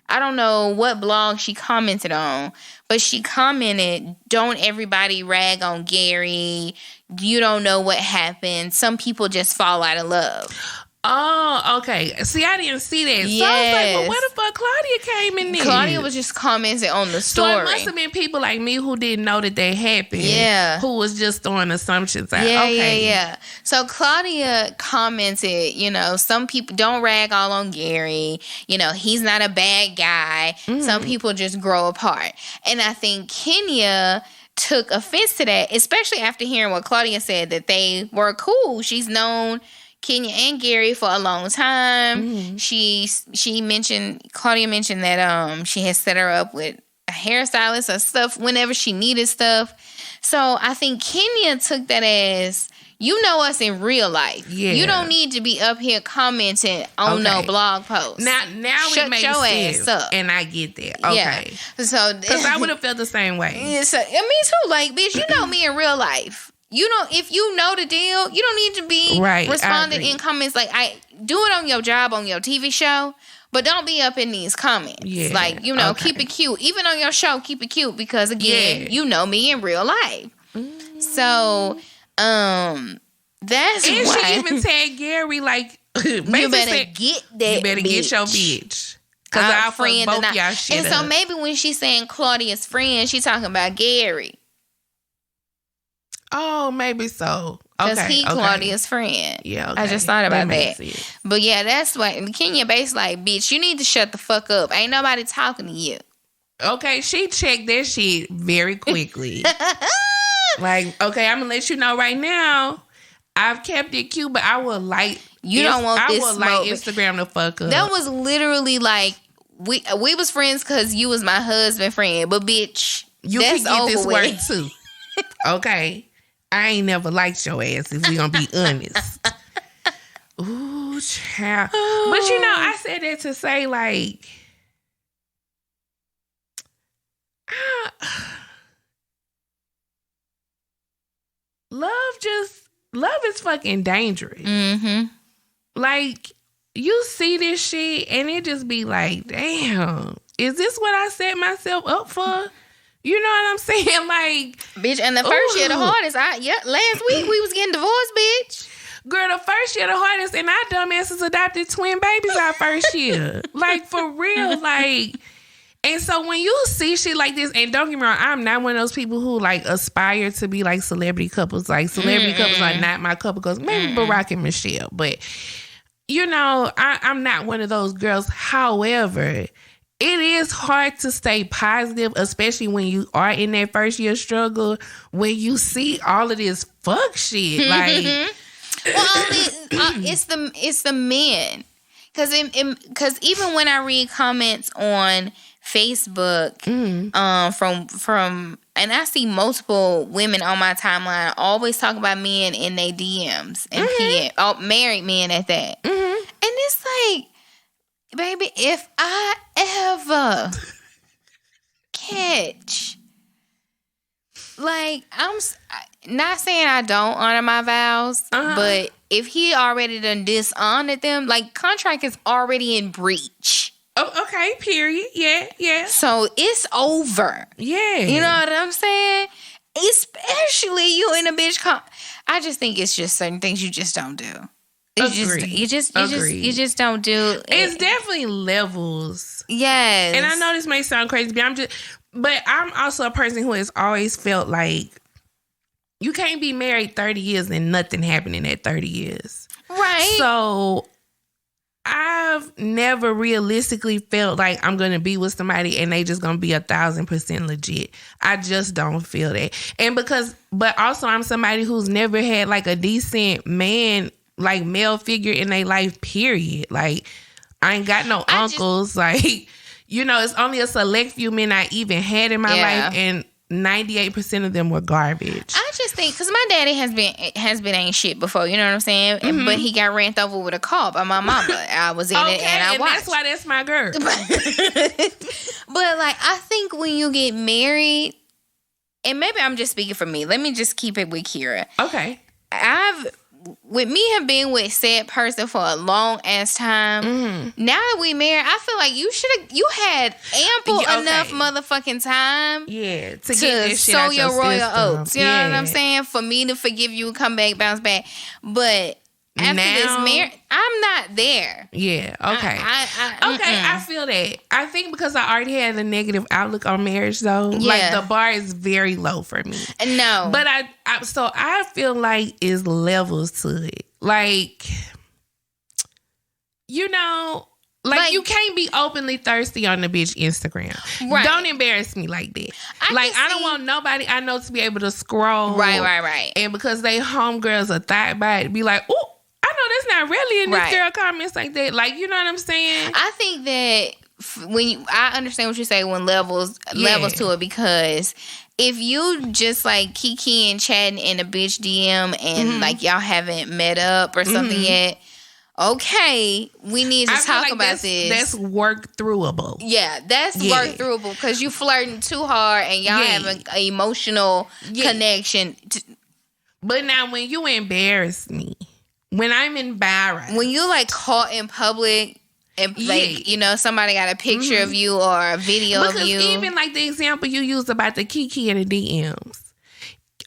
I don't know what blog she commented on, but she commented, don't everybody rag on Gary. You don't know what happened. Some people just fall out of love. Oh, okay. See, I didn't see that. Yes. So I was like, well, where the fuck Claudia came in there? Claudia was just commenting on the story. So it must have been people like me who didn't know that they happened. Yeah. Who was just throwing assumptions out. Yeah, okay. yeah. So Claudia commented, some people don't rag all on Gary. He's not a bad guy. Mm. Some people just grow apart. And I think Kenya took offense to that, especially after hearing what Claudia said, that they were cool. She's known Kenya and Gary for a long time. Claudia mentioned that she has set her up with a hairstylist or stuff whenever she needed stuff. So I think Kenya took that as, you know us in real life. Yeah. You don't need to be up here commenting on no blog post. Now Shut it makes your sense, ass up. and I get that. Okay. Yeah. So because I would have felt the same way. Yeah, so, me too. Like, bitch, you know me in real life. You know, if you know the deal, you don't need to be responding in comments. Like, I do it on your job, on your TV show, but don't be up in these comments. Yeah. Like, you know, keep it cute. Even on your show, keep it cute because, again, you know me in real life. So, that's and why. She even tagged Gary like, you better get that. You better get your bitch. Because our friend both y'all shit and up. so maybe when she's saying Claudia's friend, she's talking about Gary. Oh, maybe so. Because he Claudia's friend. Yeah, I just thought about that. But yeah, that's why Kenya Bates like, bitch, you need to shut the fuck up. Ain't nobody talking to you. Okay, she checked that shit very quickly. Like, okay, I'm gonna let you know right now. I've kept it cute, but I would like don't want this smoke. Like Instagram to fuck up. That was literally like we was friends because you was my husband friend, but bitch, you that's can get this over work with. too. Okay, I ain't never liked your ass if we gonna be honest. Ooh, child. But you know, I said that to say like. Love is fucking dangerous. Mm-hmm. Like, you see this shit and it just be like, damn, is this what I set myself up for? You know what I'm saying? Like, bitch, and the first year the hardest. Last week we was getting divorced, bitch. Girl, the first year the hardest, and our dumbasses adopted twin babies our first year. Like, for real, like. And so when you see shit like this, and don't get me wrong, I'm not one of those people who like aspire to be like celebrity couples. Like celebrity couples are not my couple goals. Maybe Barack and Michelle, but you know, I'm not one of those girls. However, it is hard to stay positive, especially when you are in that first year struggle, when you see all of this fuck shit. Like, well, it's the men, because even when I read comments on Facebook from and I see multiple women on my timeline always talk about men in their DMs and PM, married men at that. And it's like, baby, if I ever catch, like, I'm not saying I don't honor my vows, but if he already done dishonored them, like, contract is already in breach. Oh, okay, period. Yeah. So it's over. Yeah. You know what I'm saying? Especially you in a bitch I just think it's just certain things you just don't do. You just don't do. It's definitely levels. Yes. And I know this may sound crazy, but I'm also a person who has always felt like you can't be married 30 years and nothing happened in that 30 years. Right. So I've never realistically felt like I'm going to be with somebody and they just going to be 1,000% legit. I just don't feel that. But also I'm somebody who's never had like a decent man, like male figure in their life, period. Like, I ain't got no uncles. Like, you know, it's only a select few men I even had in my life, and 98% of them were garbage. I just think, because my daddy has been ain't shit before, you know what I'm saying? But he got ran over with a car by my mama. I was in it and I watched. That's why that's my girl. But like, I think when you get married, and maybe I'm just speaking for me. Let me just keep it with Kira. Okay. With me have been with said person for a long ass time. Now that we married, I feel like you had ample enough motherfucking time. Yeah, to get this shit sow out your royal system. oats. You know what I'm saying? For me to forgive you, come back, bounce back. But after this marriage, I'm not there. Yeah, okay. I feel that. I think because I already had a negative outlook on marriage, though. Yeah. Like, the bar is very low for me. No. But I feel like it's levels to it. Like, you know, Like, you can't be openly thirsty on the bitch Instagram. Right. Don't embarrass me like that. I don't want nobody I know to be able to scroll. Right. And because they homegirls are thought by it, be like, oh, I know that's not really in this girl comments like that. Like, you know what I'm saying? I think that I understand what you say when levels to it, because if you just like kiki and chatting in a bitch DM and like y'all haven't met up or something yet, okay, we need to talk about this. That's work throughable. Yeah, that's work throughable, because you flirting too hard and y'all have an emotional connection. But now when you embarrass me, when I'm embarrassed, when you like caught in public and like, you know, somebody got a picture of you or a video of you. Because even like the example you used about the kiki and the DMs.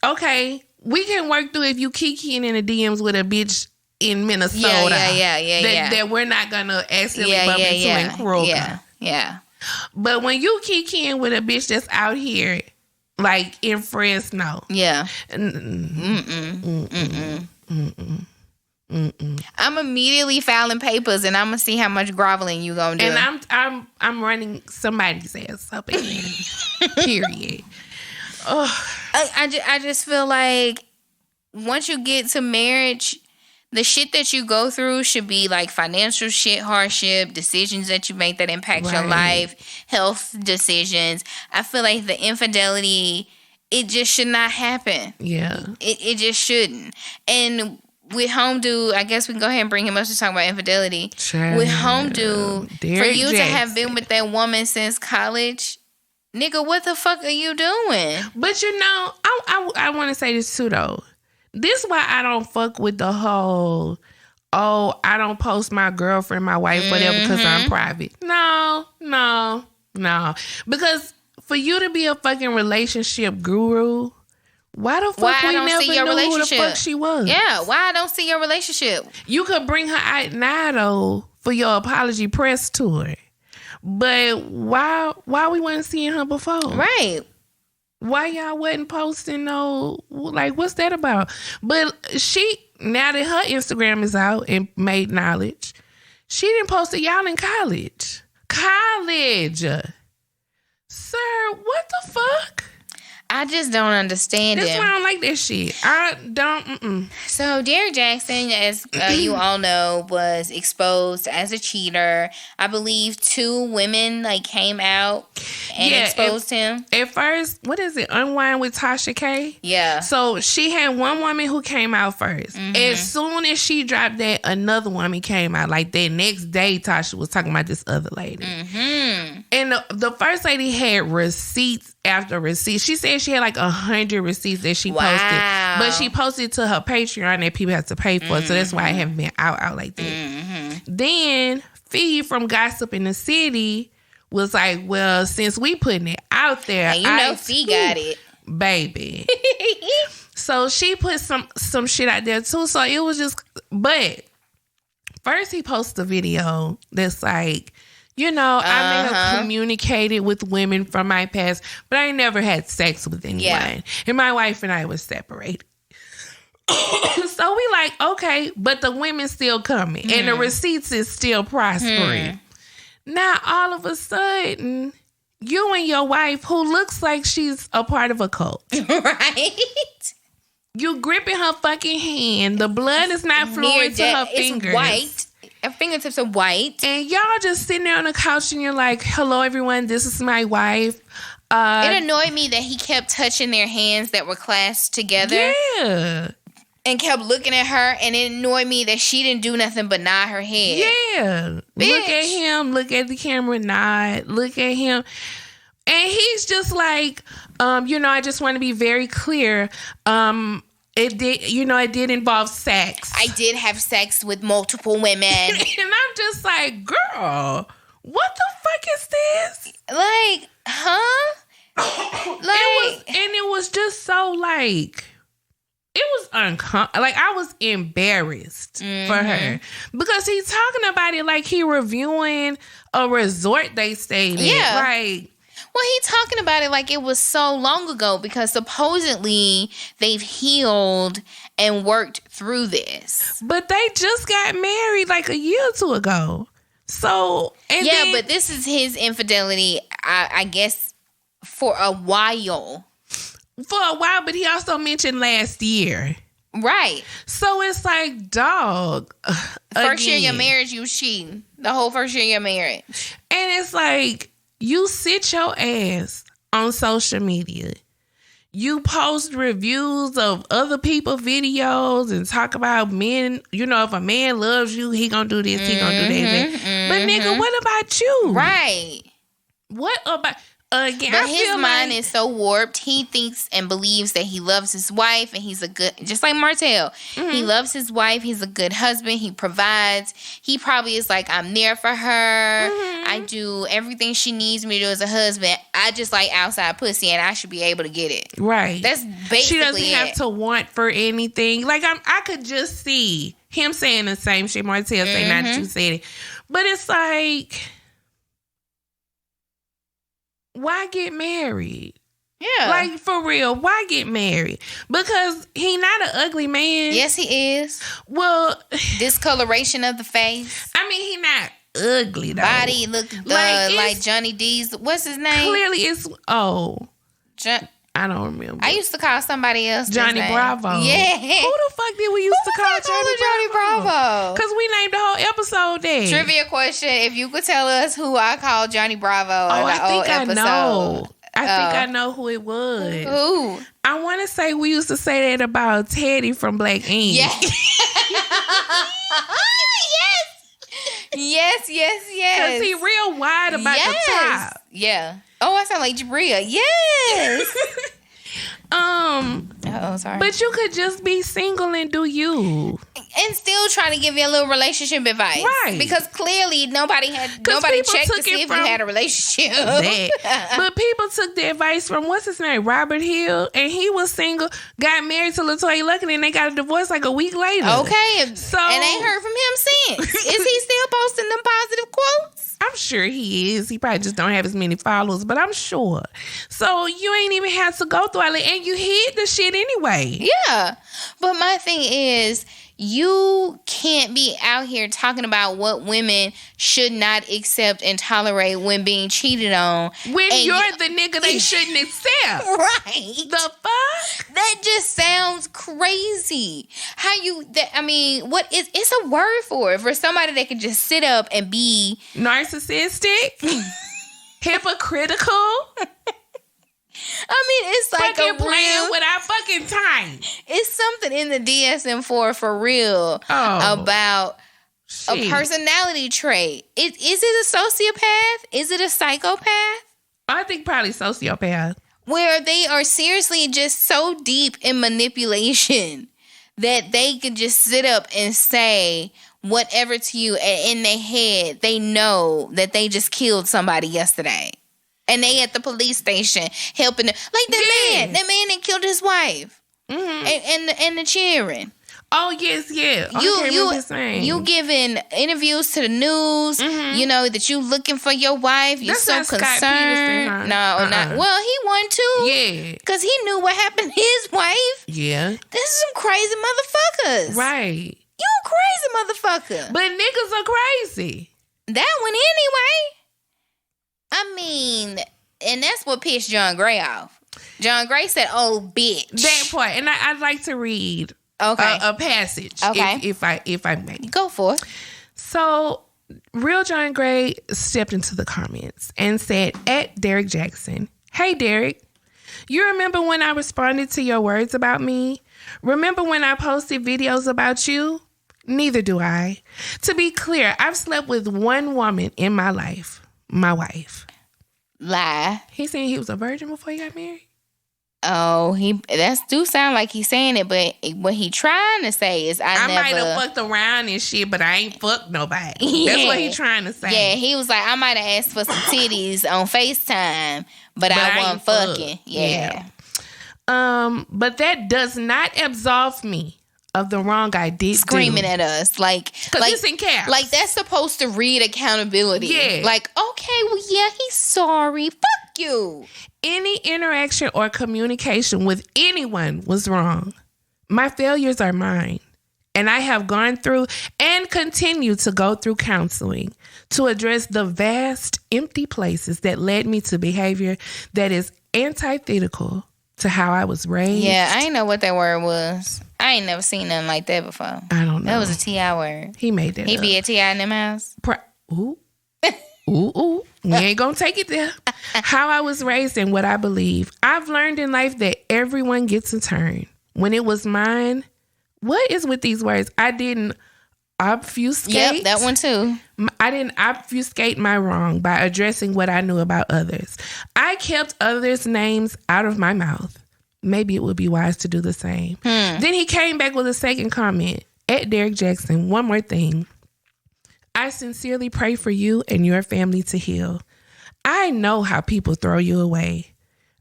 Okay, we can work through if you kikiing in the DMs with a bitch in Minnesota. That we're not gonna accidentally bump into in Kroger. Yeah. But when you kikiing with a bitch that's out here, like in Fresno. Yeah. I'm immediately filing papers, and I'm gonna see how much groveling you gonna do. And I'm running somebody's ass up in there. Period. Oh. I just feel like once you get to marriage, the shit that you go through should be like financial shit, hardship, decisions that you make that impact your life, health decisions. I feel like the infidelity, it just should not happen. Yeah. It just shouldn't. And with Home Dude, I guess we can go ahead and bring him up to talk about infidelity. Child. With Home Dude, Derek for you Jackson. to have been with that woman since college, nigga, what the fuck are you doing? But you know, I want to say this too though. This why I don't fuck with the whole, I don't post my girlfriend, my wife, whatever, because I'm private. No. Because for you to be a fucking relationship guru, why the fuck we never knew who the fuck she was? Yeah, why I don't see your relationship? You could bring her out now though for your apology press tour. But why we wasn't seeing her before? Right. Why y'all wasn't posting what's that about? But now that her Instagram is out and made knowledge, she didn't post it y'all in college. Sir, what the fuck? I just don't understand That's him. why I don't like that shit. I don't. So Derek Jackson, as you all know, was exposed as a cheater. I believe 2 women came out and exposed him. At first, what is it? Unwind with Tasha K? Yeah. So she had one woman who came out first. As soon as she dropped that, another woman came out. Like that next day, Tasha was talking about this other lady. And the first lady had receipts after receipts. She said she had 100 receipts that she posted. But she posted to her Patreon that people have to pay for. So that's why I haven't been out like that. Then Fee from Gossip in the City was like, well, since we putting it out there, and you know Fee got it. Baby. So she put some shit out there too. So it was just, but first he posted a video that's like, I may have communicated with women from my past, but I never had sex with anyone. Yeah. And my wife and I were separated. So we like, okay, but the women still coming and the receipts is still prospering. Now all of a sudden, you and your wife, who looks like she's a part of a cult. Right? You gripping her fucking hand. The blood is not flowing to her fingers. It's white. Her fingertips are white. And y'all just sitting there on the couch and you're like, hello, everyone. This is my wife. It annoyed me that he kept touching their hands that were clasped together. Yeah. And kept looking at her. And it annoyed me that she didn't do nothing but nod her head. Yeah. Bitch. Look at him. Look at the camera. Nod. Look at him. And he's just like, I just want to be very clear. It did involve sex. I did have sex with multiple women. And I'm just like, girl, what the fuck is this? Huh? It was just so it was uncomfortable. I was embarrassed for her. Because he's talking about it like he reviewing a resort they stayed in. Yeah. Right. Well, he talking about it like it was so long ago because supposedly they've healed and worked through this. But they just got married a year or 2 ago. So, and yeah, then, but this is his infidelity, I guess, for a while. But he also mentioned last year. Right. So it's like, dog. First year of your marriage, you was cheating. The whole first year of your marriage. And it's like, you sit your ass on social media. You post reviews of other people's videos and talk about men. You know, if a man loves you, he gonna do this, he gonna do that. But nigga, what about you? Right. What about... Again, but I his feel mind like, is so warped. He thinks and believes that he loves his wife and he's a good, just like Martell. He loves his wife. He's a good husband. He provides. He probably is like, I'm there for her. I do everything she needs me to do as a husband. I just like outside pussy and I should be able to get it. Right. That's basically she doesn't have it. to want for anything. Like, I could just see him saying the same shit Martell saying, not that you said it. But it's like... Why get married? Yeah. Like, for real, why get married? Because he not an ugly man. Yes, he is. Well... Discoloration of the face. I mean, he not ugly, though. Body look like Johnny D's. What's his name? Clearly, it's... John... I don't remember. I used to call somebody else Johnny Bravo. Yeah. Who the fuck did we used to call Johnny Bravo? Because we named the whole episode that. Trivia question: if you could tell us who I called Johnny Bravo in the I old think episode. I know. I think I know who it was. Who? I want to say we used to say that about Teddy from Black Ink. Yeah. Yes. Because he real wide about the top. Yeah. Oh, I sound like Jabria. Yes. Sorry. But you could just be single and do you. And still trying to give you a little relationship advice. Right. Because clearly nobody checked to see if you had a relationship. But people took the advice from, what's his name, Robert Hill, and he was single, got married to LaToya Luckett, and they got a divorce like a week later. Okay. So, and ain't heard from him since. Is he still posting them positive quotes? I'm sure he is. He probably just don't have as many followers, but I'm sure. So you ain't even have to go through all that, and you hid the shit anyway. Yeah. But my thing is, you can't be out here talking about what women should not accept and tolerate when being cheated on. When you're the nigga they shouldn't accept. Right. The fuck? That just sounds crazy. It's a word for it. For somebody that can just sit up and be narcissistic, hypocritical. I mean, it's like fucking playing with our fucking time. It's something in the DSM-4 for real about a personality trait. Is it a sociopath? Is it a psychopath? I think probably sociopath. Where they are seriously just so deep in manipulation that they can just sit up and say whatever to you, and in their head they know that they just killed somebody yesterday. And they at the police station helping them. Like that man that killed his wife. And the children. Oh, yes. You giving interviews to the news, you know, that you looking for your wife. You're so concerned. Huh? No, not. Well, he won too. Yeah. Because he knew what happened to his wife. Yeah. This is some crazy motherfuckers. Right. You a crazy motherfucker. But niggas are crazy. That one anyway. I mean, and that's what pissed John Gray off. John Gray said, "Oh, bitch." That part, and I'd like to read a passage, if I may. Go for it. So, Real John Gray stepped into the comments and said, at Derek Jackson, "Hey, Derek, you remember when I responded to your words about me? Remember when I posted videos about you? Neither do I. To be clear, I've slept with one woman in my life. My wife." Lie. He saying he was a virgin before he got married? Oh, that do sound like he's saying it, but what he trying to say is I never... might have fucked around and shit, but I ain't fucked nobody. Yeah. That's what he trying to say. Yeah, he was like, I might have asked for some titties on FaceTime, but I wasn't fucking. Yeah. But that does not absolve me of the wrong I did. Screaming at us like it's in caps. Like that's supposed to read accountability. Yeah. Like, okay, well, yeah, he's sorry. Fuck you. Any interaction or communication with anyone was wrong. My failures are mine. And I have gone through and continue to go through counseling to address the vast empty places that led me to behavior that is antithetical to how I was raised. Yeah, I ain't know what that word was. I ain't never seen nothing like that before. I don't know. That was a T.I. word. He made that He up. be at T.I. in them house. Ooh. Ooh. We ain't gonna take it there. How I was raised and what I believe. I've learned in life that everyone gets a turn. When it was mine, what is with these words? I didn't obfuscate. Yep, that one too. I didn't obfuscate my wrong by addressing what I knew about others. I kept others' names out of my mouth. Maybe it would be wise to do the same. Then he came back with a second comment. At Derek Jackson, one more thing. I sincerely pray for you and your family to heal. I know how people throw you away.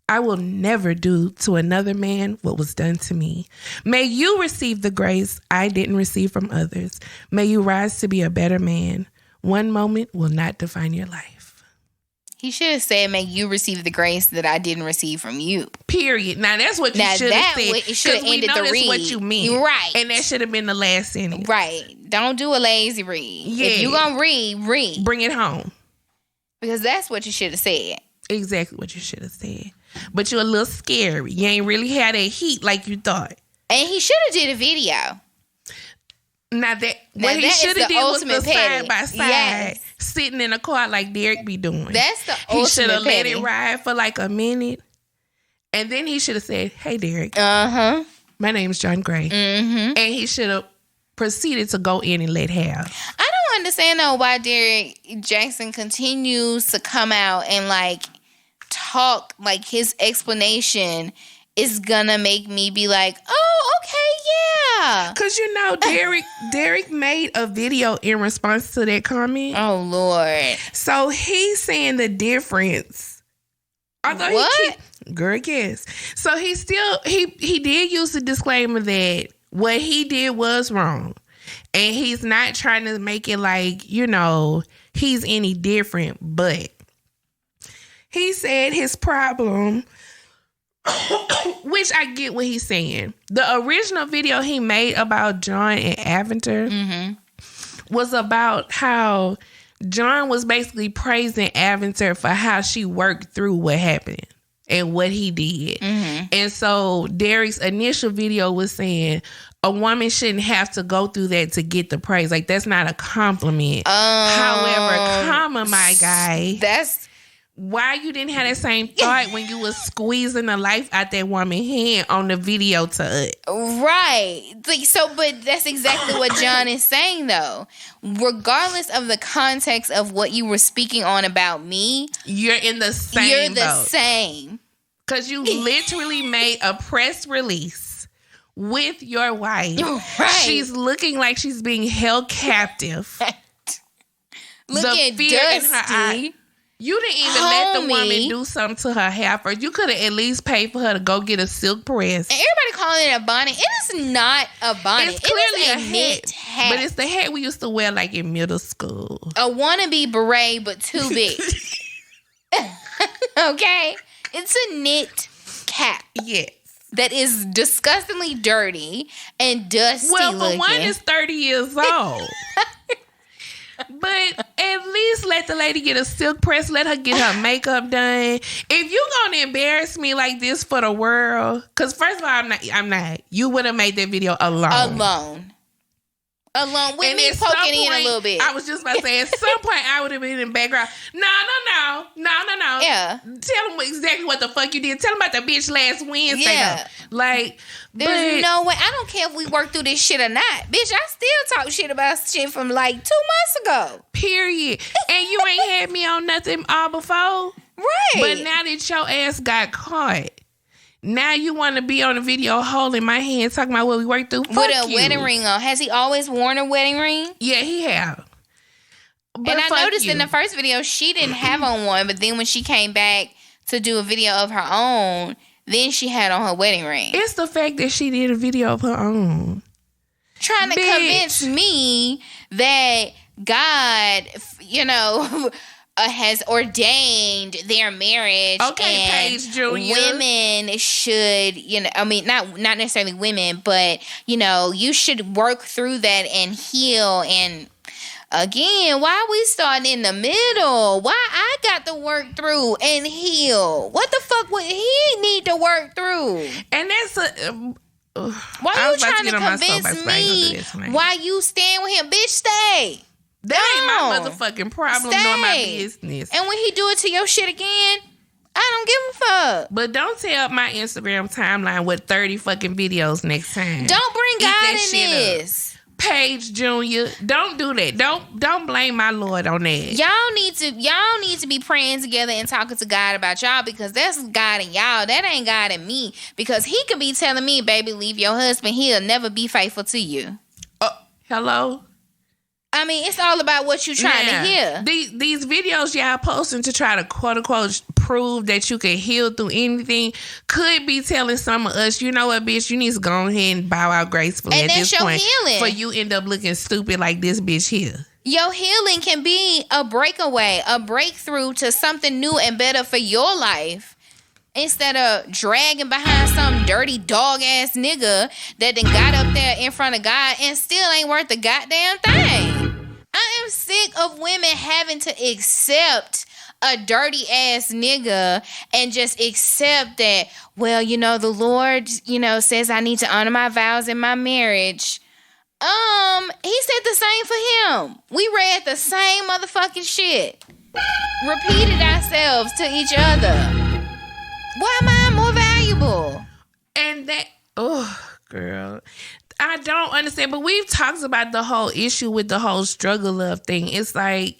I will never do to another man what was done to me. May you receive the grace I didn't receive from others. May you rise to be a better man. One moment will not define your life. He should have said, may you receive the grace that I didn't receive from you. Period. Now, that's what you should have said. It should have ended the read. That's what you meant. Right. And that should have been the last sentence. Right. Don't do a lazy read. Yeah. If you're going to read. Bring it home. Because that's what you should have said. Exactly what you should have said. But you're a little scary. You ain't really had that heat like you thought. And he should have did a video. What he should have did was the side by side, yes. sitting in a car like Derek be doing. That's the ultimate He should have let petty. it ride for like a minute. And then he should have said, hey, Derek. My name is John Gray. And he should have proceeded to go in and let have. I don't understand, though, why Derek Jackson continues to come out and, like, talk like his explanation is gonna make me be like, oh, okay, yeah. Because, you know, Derek made a video in response to that comment. Oh, Lord. So he's saying the difference. Although what? Girl, yes. So he did use the disclaimer that what he did was wrong. And he's not trying to make it like, you know, he's any different. But he said his problem, which I get what he's saying. The original video he made about John and Aventer was about how John was basically praising Aventer for how she worked through what happened and what he did. And so Derek's initial video was saying a woman shouldn't have to go through that to get the praise. Like, that's not a compliment. However, my guy, that's why you didn't have that same thought when you was squeezing the life out that woman's hand on the video to it. Right. Like, so, but that's exactly what John is saying, though. Regardless of the context of what you were speaking on about me, you're in the same You're the boat. same. Because you literally made a press release with your wife. Right. She's looking like she's being held captive. Looking the fear dusty. in her eye. You didn't even let the woman do something to her hair first. You could have at least paid for her to go get a silk press. And everybody calling it a bonnet. It is not a bonnet. It's clearly it is a knit hat. But it's the hat we used to wear like in middle school. A wannabe beret, but too big. Okay? It's a knit cap. Yes. That is disgustingly dirty and dusty Well, looking. for one, it's 30 years old. But at least let the lady get a silk press. Let her get her makeup done. If you gonna embarrass me like this for the world, because first of all, I'm not. You would have made that video alone with and me poking in a little bit. I was just about to say, at some point, I would have been in the background. No. Yeah. Tell them exactly what the fuck you did. Tell them about the bitch last Wednesday. Yeah. Though. Like, there's no way. I don't care if we work through this shit or not. Bitch, I still talk shit about shit from like 2 months ago. Period. And you ain't had me on nothing all before. Right. But now that your ass got caught, now you want to be on the video holding my hand talking about what we worked through. With a wedding ring on. Has he always worn a wedding ring? Yeah, he have. But and I noticed in the first video she didn't have on one, but then when she came back to do a video of her own, then she had on her wedding ring. It's the fact that she did a video of her own. Trying to convince me that God, you know, has ordained their marriage. Okay, and Paige Junior. women should, I mean, not necessarily women, but you should work through that and heal. And again, why are we starting in the middle? Why I got to work through and heal? What the fuck would he need to work through? And that's why you trying to convince me why you staying with him? Bitch, stay. That ain't my motherfucking problem nor my business. And when he do it to your shit again, I don't give a fuck. But don't tell my Instagram timeline with 30 fucking videos next time. Don't bring God in this. Paige Junior, don't do that. Don't blame my Lord on that. Y'all need to be praying together and talking to God about y'all, because that's God in y'all. That ain't God in me. Because he could be telling me, baby, leave your husband. He'll never be faithful to you. Hello? I mean, it's all about what you trying to hear. These videos y'all posting to try to quote unquote prove that you can heal through anything could be telling some of us, you know what, bitch, you need to go ahead and bow out gracefully and at that's this your point. Healing. For you end up looking stupid like this bitch here. Your healing can be a breakaway, a breakthrough to something new and better for your life. Instead of dragging behind some dirty dog ass nigga that then got up there in front of God and still ain't worth the goddamn thing. I am sick of women having to accept a dirty ass nigga and just accept that, well, the Lord, says I need to honor my vows in my marriage. He said the same for him. We read the same motherfucking shit. Repeated ourselves to each other. Why am I more valuable? And that, girl, I don't understand. But we've talked about the whole issue with the whole struggle love thing. It's like,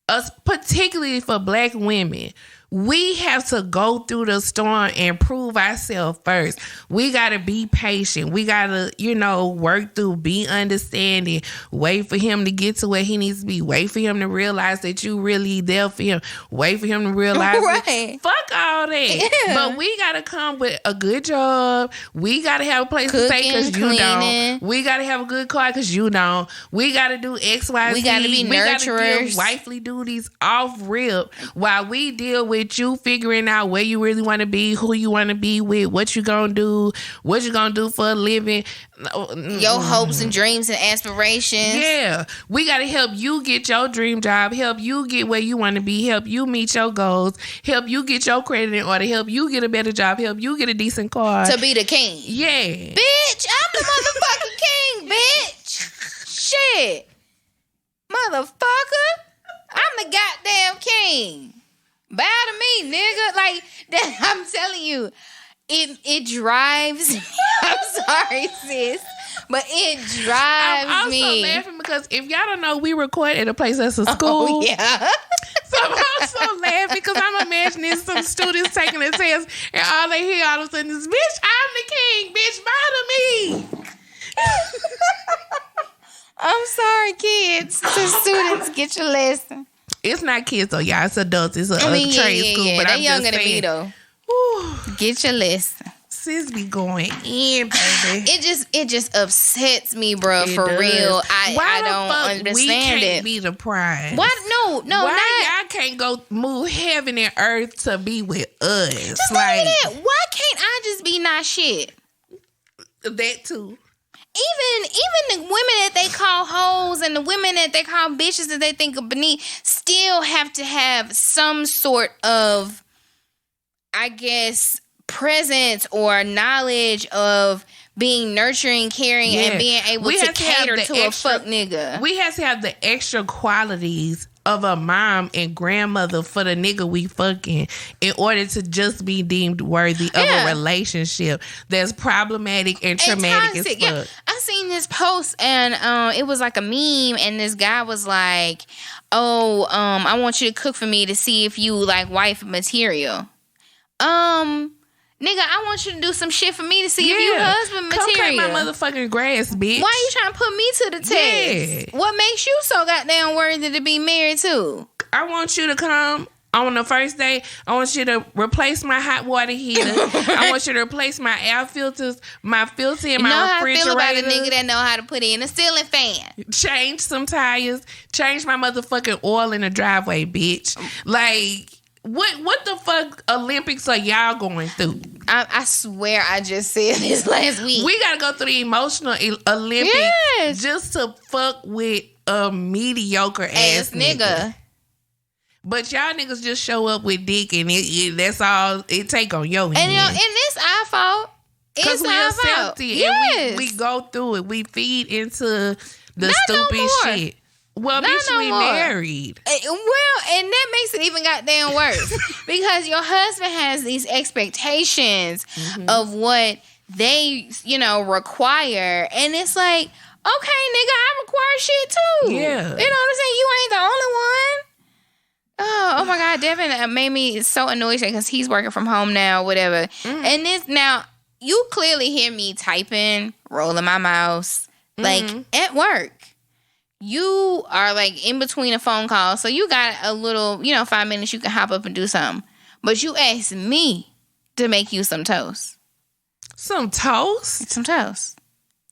us, particularly for Black women, we have to go through the storm and prove ourselves first. We got to be patient. We got to, work through, be understanding, wait for him to get to where he needs to be, wait for him to realize that you really there for him, wait for him to realize right. Fuck all that. Yeah. But we got to come with a good job. We got to have a place to stay because you don't. We got to have a good car because you don't. We got to do X, Y, Z. We got to be nurturers. We got to give wifely duties off rip while we deal with you figuring out where you really want to be, who you want to be with, what you gonna do, what you gonna do for a living, your hopes and dreams and aspirations. Yeah, we gotta help you get your dream job, help you get where you want to be, help you meet your goals, help you get your credit in order, help you get a better job, help you get a decent car to be the king. Yeah, bitch, I'm the motherfucking king, bitch. Shit, motherfucker, I'm the goddamn king. Bow to me, nigga. Like that, I'm telling you, it drives me. I'm sorry, sis, but it drives me. I'm also laughing because if y'all don't know, we record at a place that's a school. Oh, yeah. So I'm also laughing because I'm imagining some students taking a test and all they hear all of a sudden is, bitch, I'm the king, bitch, bow to me. I'm sorry, kids. So students, get your lesson. It's not kids though, y'all. It's adults. It's a trade school. Yeah. But They're I'm younger just saying, than me though. Whew, get your lesson. Sis be going in, baby. It just upsets me, bro. For does. real, Why I don't understand we can't it. Be the prize. What? No, why y'all can't go move heaven and earth to be with us? Just like that. Why can't I just be not shit? That too. Even the women that they call hoes and the women that they call bitches that they think are beneath still have to have some sort of, I guess, presence or knowledge of being nurturing, caring, and being able to cater to a fuck nigga. We have to have the extra qualities of a mom and grandmother for the nigga we fucking in order to just be deemed worthy of a relationship that's problematic and traumatic as fuck. Yeah. I seen this post and it was like a meme and this guy was like, I want you to cook for me to see if you like wife material. Nigga, I want you to do some shit for me to see if you husband material. Come cut my motherfucking grass, bitch. Why you trying to put me to the test? Yeah. What makes you so goddamn worthy to be married to? I want you to come On the first day, I want you to replace my hot water heater. I want you to replace my air filters, my filter in my refrigerator. You know how I feel about a nigga that know how to put in a ceiling fan. Change some tires. Change my motherfucking oil in the driveway, bitch. Like, what the fuck Olympics are y'all going through? I swear I just said this last week. We gotta go through the emotional Olympics just to fuck with a mediocre ass nigga. But y'all niggas just show up with dick and that's all it take on your end. And it's our fault. Because we accept it. Yes. And we go through it. We feed into the stupid shit. Well, bitch, we married. Well, and that makes it even goddamn worse. Because your husband has these expectations of what they, require. And it's like, okay, nigga, I require shit too. Yeah. You know what I'm saying? You ain't the only one. Oh my God, Devin made me so annoyed because he's working from home now, whatever. And now, you clearly hear me typing, rolling my mouse, like at work. You are like in between a phone call, so you got a little, 5 minutes you can hop up and do something. But you asked me to make you some toast. Some toast? Some toast.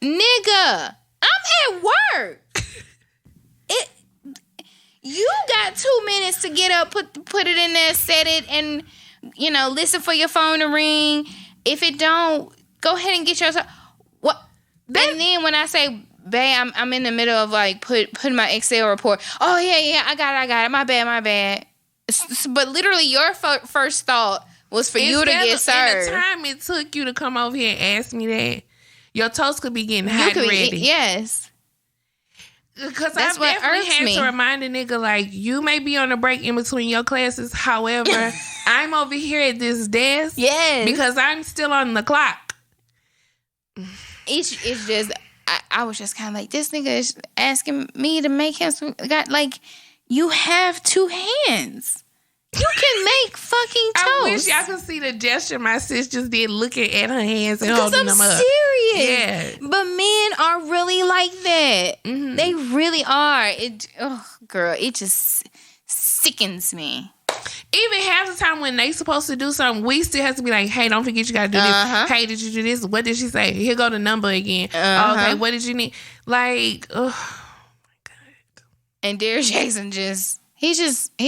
Nigga, I'm at work. You got 2 minutes to get up, put it in there, set it, and, listen for your phone to ring. If it don't, go ahead and get yourself. What? And then when I say, babe, I'm in the middle of, like, putting my Excel report. Oh, yeah, I got it. My bad. But literally your first thought was for you to get served. In the time it took you to come over here and ask me that, your toast could be getting hot and ready. Yes. Because I definitely had to remind a nigga, like, you may be on a break in between your classes. However, I'm over here at this desk. Yes. Because I'm still on the clock. It's just, I was just kind of like, this nigga is asking me to make him some, like, you have 2 hands. You can make fucking toast. I wish y'all could see the gesture my sis just did looking at her hands and holding them up. I'm serious. Yeah. But men are really like that. Mm-hmm. They really are. Girl, it just sickens me. Even half the time when they supposed to do something, we still have to be like, hey, don't forget you got to do this. Hey, did you do this? What did she say? Here go the number again. Okay, what did you need? Like, oh my God. And Derrick Jackson he just,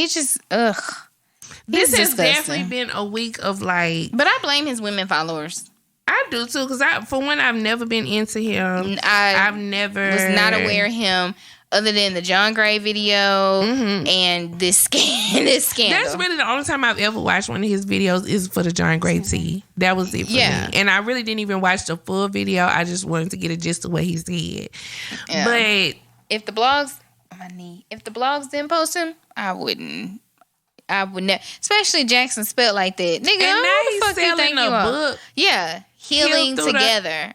This has definitely been a week of like... But I blame his women followers. I do too, because for one, I've never been into him. I've never... was not aware of him other than the John Gray video and this scandal. That's really the only time I've ever watched one of his videos is for the John Gray tea. That was it for me. And I really didn't even watch the full video. I just wanted to get a gist of what he said. Yeah. But... If the blogs didn't post him, I would never, especially Jackson spelled like that. Nigga, and now he's fuck you think selling a book. Yeah, healing together,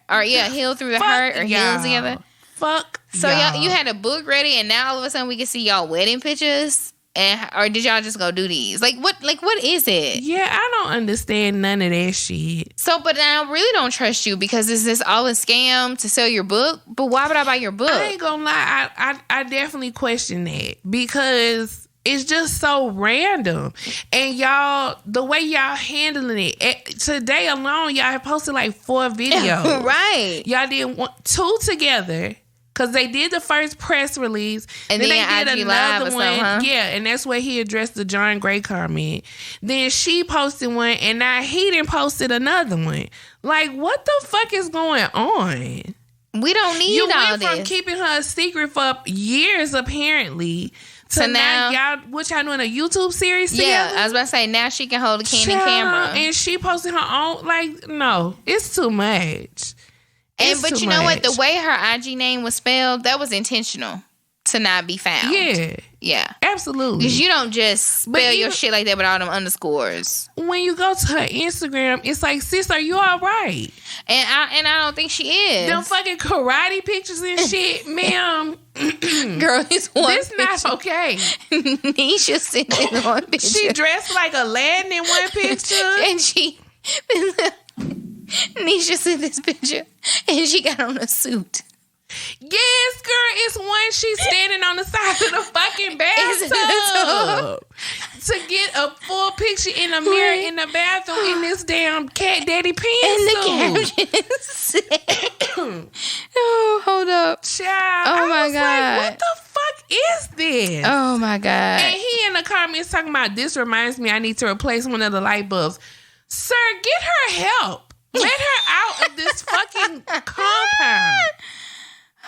heal through the hurt, or heal together. Fuck. So y'all, you had a book ready, and now all of a sudden we can see y'all wedding pictures, or did y'all just go do these? What is it? Yeah, I don't understand none of that shit. So, but I really don't trust you because is this all a scam to sell your book? But why would I buy your book? I ain't gonna lie, I definitely question that because it's just so random. And y'all, the way y'all handling it, today alone, y'all have posted like 4 videos. Right. Y'all did 2 together. Because they did the first press release. And then they did another one. Huh? Yeah, and that's where he addressed the John Gray comment. Then she posted one, and now he done posted another one. Like, what the fuck is going on? We don't need all this. You went from keeping her a secret for years, apparently, to now y'all, what y'all doing, a YouTube series together? Yeah, I was about to say, now she can hold a Canon camera. And she posted her own, like, no, it's too much. But you know what? The way her IG name was spelled, that was intentional to not be found. Yeah. Absolutely. Because you don't just spell your shit like that with all them underscores. When you go to her Instagram, it's like, sis, are you all right? And I don't think she is. Them fucking karate pictures and shit, ma'am. Girl, this not okay. Nisha sent in one picture. She dressed like Aladdin in one picture. And Nisha sent this picture and she got on a suit. Yes, girl, it's one she's standing on the side of the fucking bathtub to get a full picture in the mirror in the bathroom in this damn cat daddy pants. And the caption oh, hold up. Child, Oh I my was God. like, what the fuck is this? Oh my God. And he in the comments talking about, this reminds me I need to replace one of the light bulbs. Sir, get her help. Let her out of this fucking compound.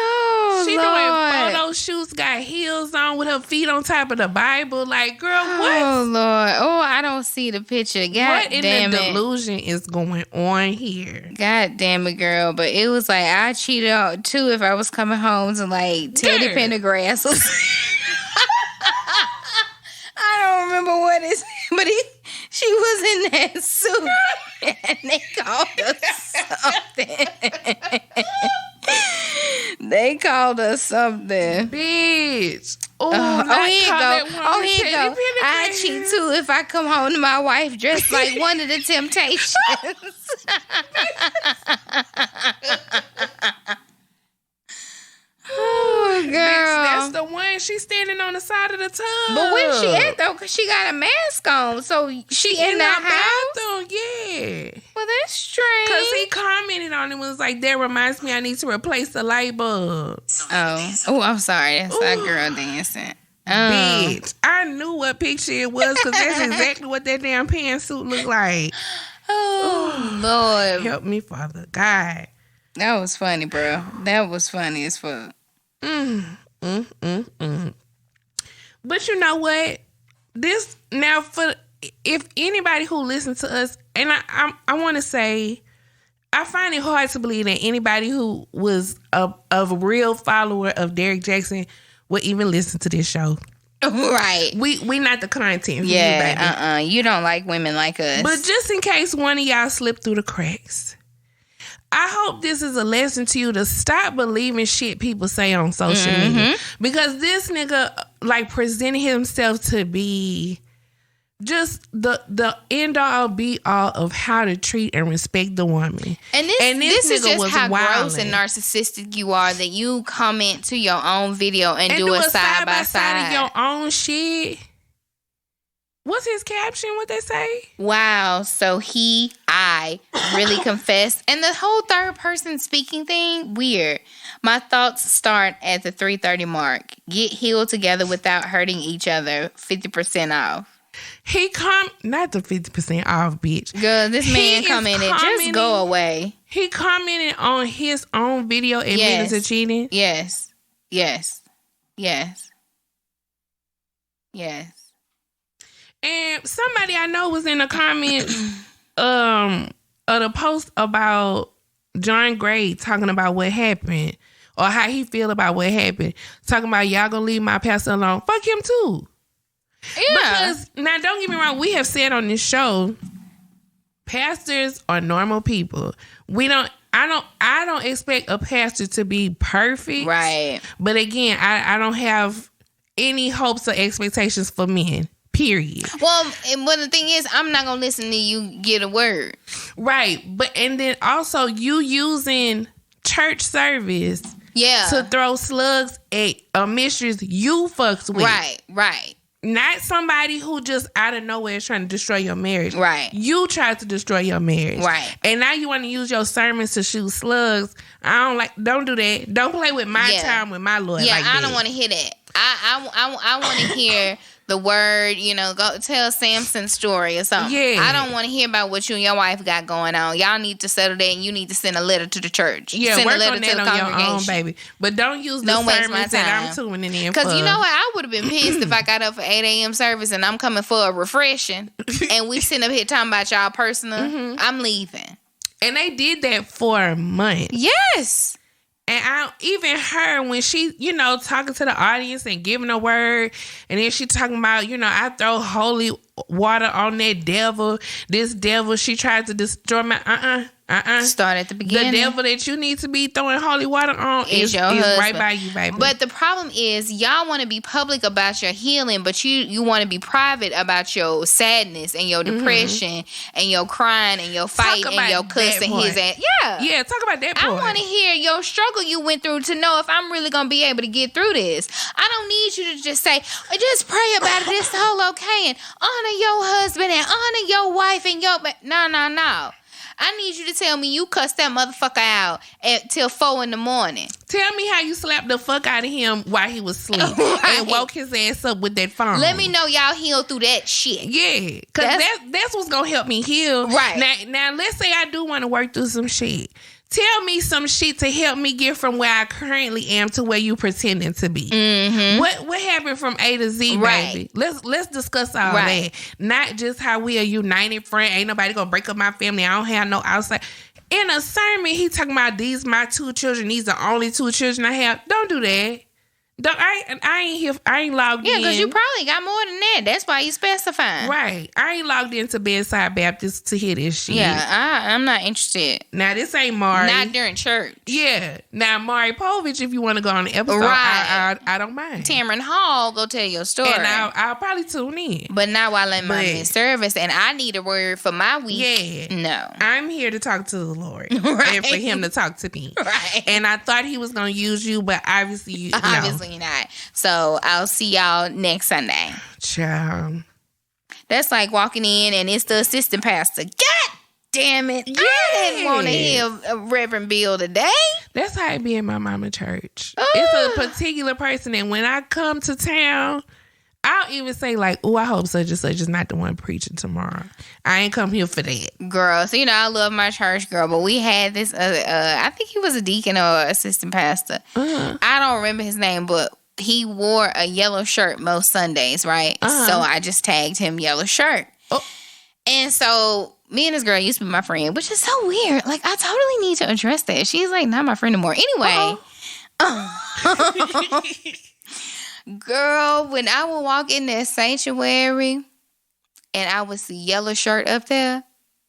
Oh, She Lord. doing photo shoots, got heels on with her feet on top of the Bible. Like, girl, what? Oh, Lord. Oh, I don't see the picture. God What in damn the it. delusion is going on here? God damn it, girl. But it was like, I cheated out too if I was coming home to like Teddy Girl. Pendergrass. I don't remember what it's, but she was in that suit and they called her something. They called her something. Bitch. Oh, here you go. Oh, here you go. I I cheat too if I come home to my wife dressed like one of the Temptations. Oh, girl. Bitch, that's the one. She's standing on the side of the tub. But where's she at though? Cause she got a mask on, so she in the house. bathroom. Yeah. Well, that's strange. Cause he commented on it, was like, that reminds me I need to replace the light bulb. Oh, I'm sorry. That's that girl dancing. Bitch, I knew what picture it was because that's exactly what that damn pantsuit looked like. Oh, Lord. Help me, Father God. That was funny, bro. That was funny as fuck. But you know what? This now for if anybody who listens to us, and I want to say, I find it hard to believe that anybody who was a real follower of Derrick Jackson would even listen to this show. Right. We not the content for you, baby. Yeah, you don't like women like us. But just in case one of y'all slipped through the cracks, I hope this is a lesson to you to stop believing shit people say on social media. Because this nigga like presented himself to be just the end all be all of how to treat and respect the woman. And this is nigga just was how gross wildin'. and narcissistic you are that you comment to your own video and do a side by side of your own shit. What's his caption? What they say? Wow, so I really confessed. And the whole third person speaking thing, weird. My thoughts start at the 3:30 mark. Get healed together without hurting each other. 50% off. Not the 50% off, bitch. Girl, this man commented, just go away. He commented on his own video admitting to cheating. Yes. Yes. Yes. Yes. And somebody I know was in the comments of the post about John Gray talking about what happened or how he feel about what happened. Talking about y'all gonna leave my pastor alone. Fuck him too. Yeah. Because now don't get me wrong, we have said on this show, pastors are normal people. I don't expect a pastor to be perfect. Right. But again, I don't have any hopes or expectations for men. Period. Well, the thing is, I'm not gonna listen to you get a word. Right, but and then also you using church service, to throw slugs at a mistress you fucks with. Right. Not somebody who just out of nowhere is trying to destroy your marriage. Right. You tried to destroy your marriage. Right. And now you want to use your sermons to shoot slugs. Don't do that. Don't play with my time with my Lord. Yeah, like I that. don't want to hear that. I want to hear the word, go tell Samson's story or something. Yeah. I don't want to hear about what you and your wife got going on. Y'all need to settle that, and you need to send a letter to the church. Yeah, send work a letter on to that the on your congregation. own, baby. But don't use the Don't waste my sermons that time. I'm tuning in for. Because you know what? I would have been pissed if I got up for 8 a.m. service and I'm coming for a refreshing and we sitting up here talking about y'all personal. I'm leaving. And they did that for a month. Yes. And even her, when she, talking to the audience and giving a word, and then she talking about, I throw holy water on that devil. This devil, she tried to destroy my, Start at the beginning. The devil that you need to be throwing holy water on is your husband. right by you, baby. But the problem is, y'all want to be public about your healing, but you want to be private about your sadness and your depression and your crying and your fight and your cussing his ass. Yeah, talk about that part. I want to hear your struggle you went through to know if I'm really going to be able to get through this. I don't need you to just say, just pray about it, it's all okay, and honor your husband and honor your wife and your... No. I need you to tell me you cussed that motherfucker out till 4 a.m. Tell me how you slapped the fuck out of him while he was asleep and woke his ass up with that phone. Let me know y'all healed through that shit. Yeah, because that's what's going to help me heal. Right. Now, let's say I do want to work through some shit. Tell me some shit to help me get from where I currently am to where you pretending to be. Mm-hmm. What happened from A to Z, baby? Let's discuss all that. Not just how we a united front. Ain't nobody gonna break up my family. I don't have no outside. In a sermon, he talking about these my 2 children. These are only 2 children I have. Don't do that. I ain't here. I ain't logged in. Yeah, because you probably got more than that. That's why you specifying. Right. I ain't logged into Bedside Baptist to hear this shit. Yeah, I'm not interested. Now, this ain't Mari. Not during church. Yeah. Now, Mari Povich, if you want to go on the episode, I don't mind. Tamron Hall, go tell your story. And I'll probably tune in. But not while I'm in service, and I need a word for my week. Yeah. No. I'm here to talk to the Lord. And for him to talk to me. Right. And I thought he was going to use you, but obviously, no. Not. So I'll see y'all next Sunday. Ciao. That's like walking in and it's the assistant pastor. God damn it. Yes. I didn't want to hear Reverend Bill today. That's how it be in my mama church. It's a particular person, and when I come to town, I'll even say like, oh, I hope such and such is not the one preaching tomorrow. I ain't come here for that. Girl, so I love my church, girl, but we had this I think he was a deacon or assistant pastor. I don't remember his name, but he wore a yellow shirt most Sundays, right? So I just tagged him yellow shirt. And so me and this girl used to be my friend, which is so weird. Like, I totally need to address that. She's like not my friend anymore. Anyway. Girl, when I would walk in that sanctuary and I would see yellow shirt up there,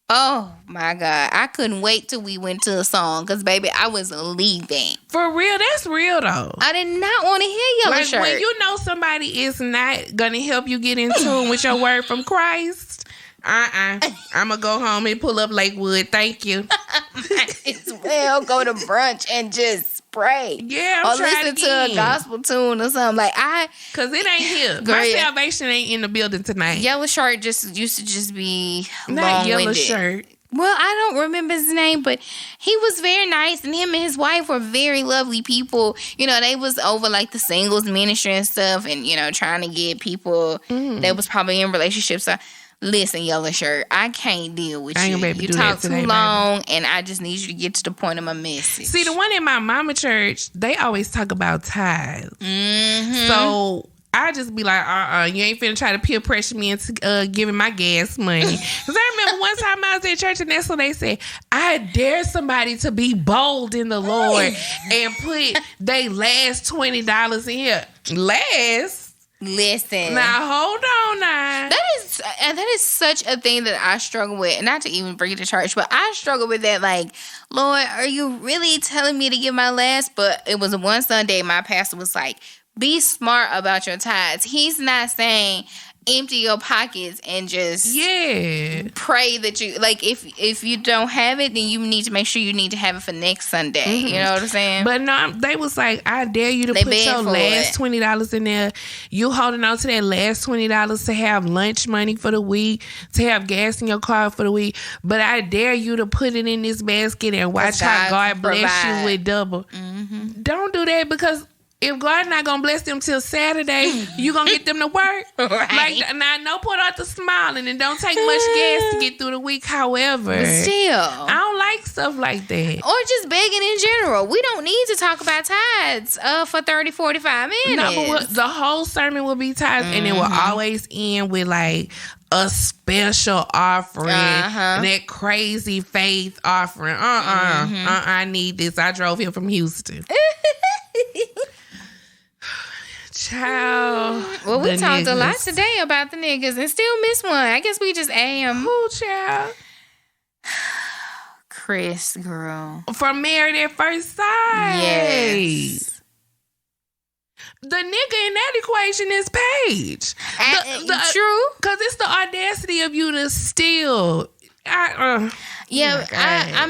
oh my God, I couldn't wait till we went to a song because, baby, I was leaving. For real, that's real though. I did not want to hear yellow shirt. When you know somebody is not going to help you get in tune with your word from Christ, I'm going to go home and pull up Lakewood. Thank you. Might as well go to brunch and just pray. Yeah, or listen to a gospel tune or something. Like, because it ain't here. My salvation ain't in the building tonight. Yellow shirt just used to just be not long-winded. Yellow shirt. Well, I don't remember his name, but he was very nice, and him and his wife were very lovely people. They was over like the singles ministry and stuff, and trying to get people that was probably in relationships. So, listen, yellow shirt, I can't deal with you. You talk too long, and I just need you to get to the point of my message. See, the one in my mama church, they always talk about tithes. Mm-hmm. So I just be like, you ain't finna try to peer pressure me into giving my gas money. Because I remember one time I was at church and that's what they said. I dare somebody to be bold in the Lord and put they last $20 in here. Listen. Now, hold on now. That is such a thing that I struggle with. And not to even bring it to church, but I struggle with that. Like, Lord, are you really telling me to give my last? But it was one Sunday, my pastor was like, be smart about your tithes. He's not saying empty your pockets and just pray that you, like, if you don't have it, then you need to make sure you need to have it for next Sunday. Mm-hmm. You know what I'm saying? But no, they was like, I dare you to put your last $20 in there. You holding on to that last $20 to have lunch money for the week, to have gas in your car for the week. But I dare you to put it in this basket and watch how God bless you with double. Mm-hmm. Don't do that, because if God not gonna bless them till Saturday, you gonna get them to work. Right. Like, now, no point out the smiling, and don't take much gas to get through the week. However, but still, I don't like stuff like that. Or just begging in general. We don't need to talk about tithes for 30, 45 minutes. No, but the whole sermon will be tithes, and it will always end with like a special offering, that crazy faith offering. I need this. I drove here from Houston. Child. Well, we talked a lot today about the niggas and still miss one. I guess we just am. Who, child? Chris, girl. From Married at First Sight. Yes. The nigga in that equation is Paige. True. Because it's the audacity of you to steal. I'm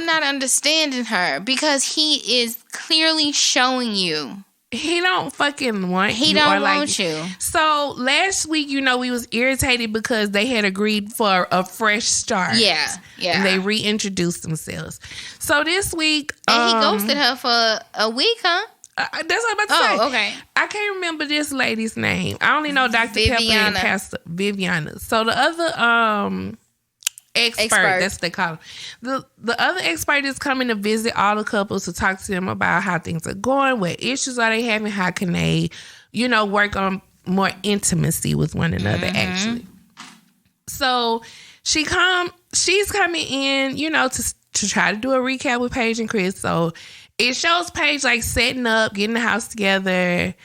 not understanding her because he is clearly showing you. He don't fucking want you. He don't want you. So last week, we was irritated because they had agreed for a fresh start. Yeah. And they reintroduced themselves. So this week... And he ghosted her for a week, huh? That's what I'm about to say. Oh, okay. I can't remember this lady's name. I only know Dr. Pepper and Pastor Viviana. So the other expert, that's what they call him. The other expert is coming to visit all the couples to talk to them about how things are going, what issues are they having, how can they, work on more intimacy with one another, actually. So she's coming in, to try to do a recap with Paige and Chris. So it shows Paige setting up, getting the house together.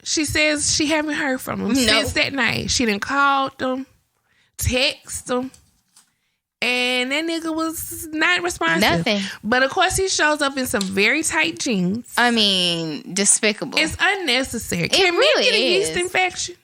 She says she haven't heard from him since that night. She done called them, text them, and that nigga was not responsive. Nothing. But of course, he shows up in some very tight jeans. I mean, despicable. It's unnecessary. Can really get a yeast infection?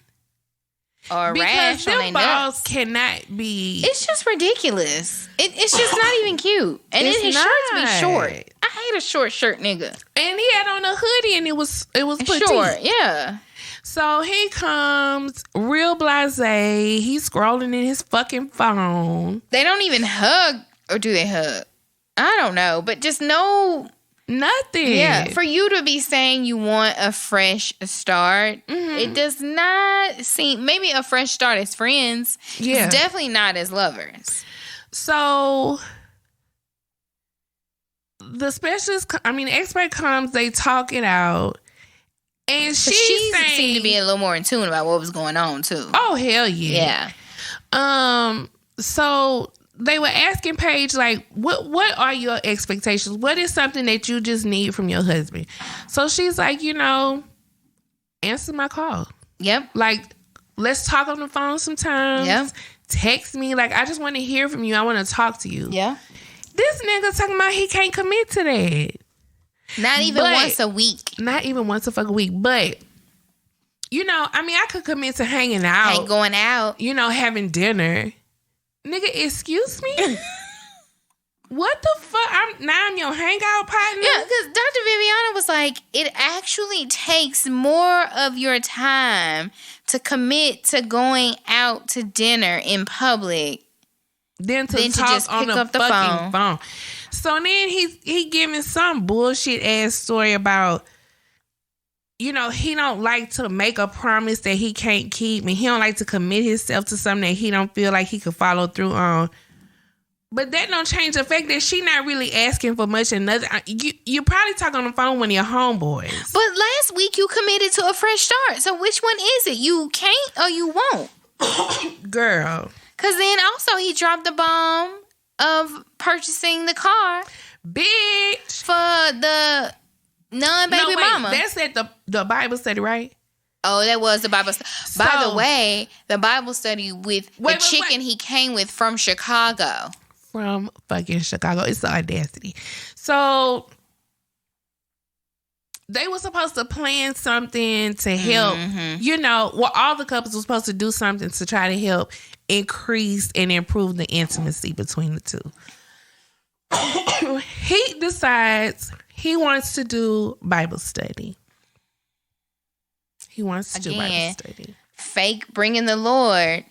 Or because rash on their balls nuts. cannot be. It's just ridiculous. It's just not even cute. And then his shirts be short. I hate a short shirt nigga. And he had on a hoodie and it was petite. Short, yeah. So he comes real blasé. He's scrolling in his fucking phone. They don't even hug, or do they hug? I don't know, but just nothing. Yeah, for you to be saying you want a fresh start, it does not seem. Maybe a fresh start as friends. Yeah, it's definitely not as lovers. So the expert comes. They talk it out. And she seemed to be a little more in tune about what was going on too. Oh hell yeah! Yeah. So they were asking Paige what are your expectations? What is something that you just need from your husband? So she's like, answer my call. Yep. Let's talk on the phone sometimes. Yep. Text me. I just want to hear from you. I want to talk to you. Yeah. This nigga talking about he can't commit to that. Not even once a week. Not even once a fucking week. But, I could commit to hanging out. Going out. Having dinner. Nigga, excuse me? What the fuck? I'm your hangout partner? Yeah, because Dr. Viviana was like, it actually takes more of your time to commit to going out to dinner in public than to just pick up the phone. So then he giving some bullshit ass story about, he don't like to make a promise that he can't keep, and he don't like to commit himself to something that he don't feel like he could follow through on. But that don't change the fact that she not really asking for much and nothing. You probably talk on the phone with your homeboys. But last week you committed to a fresh start. So which one is it? You can't or you won't? Girl. Because then also he dropped the bomb of purchasing the car. Bitch. For the non-baby mama. That's at the Bible study, right? Oh, that was the Bible study. By the way, the Bible study with the chicken he came with from Chicago. From fucking Chicago. It's the audacity. So they were supposed to plan something to help, all the couples were supposed to do something to try to help increase and improve the intimacy between the two. He decides he wants to do Bible study. He wants to do Bible study. Fake bringing the Lord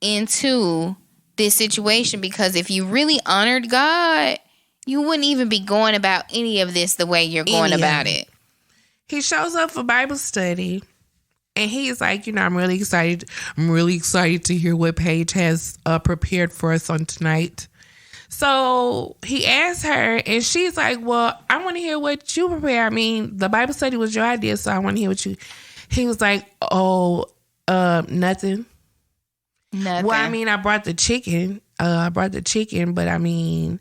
into this situation, because if you really honored God, you wouldn't even be going about any of this the way you're going about it. He shows up for Bible study, and he's like, I'm really excited. I'm really excited to hear what Paige has prepared for us on tonight. So he asked her, and she's like, well, I want to hear what you prepare. I mean, the Bible study was your idea, so I want to hear what you... He was like, nothing. Well, I mean, I brought the chicken. But I mean,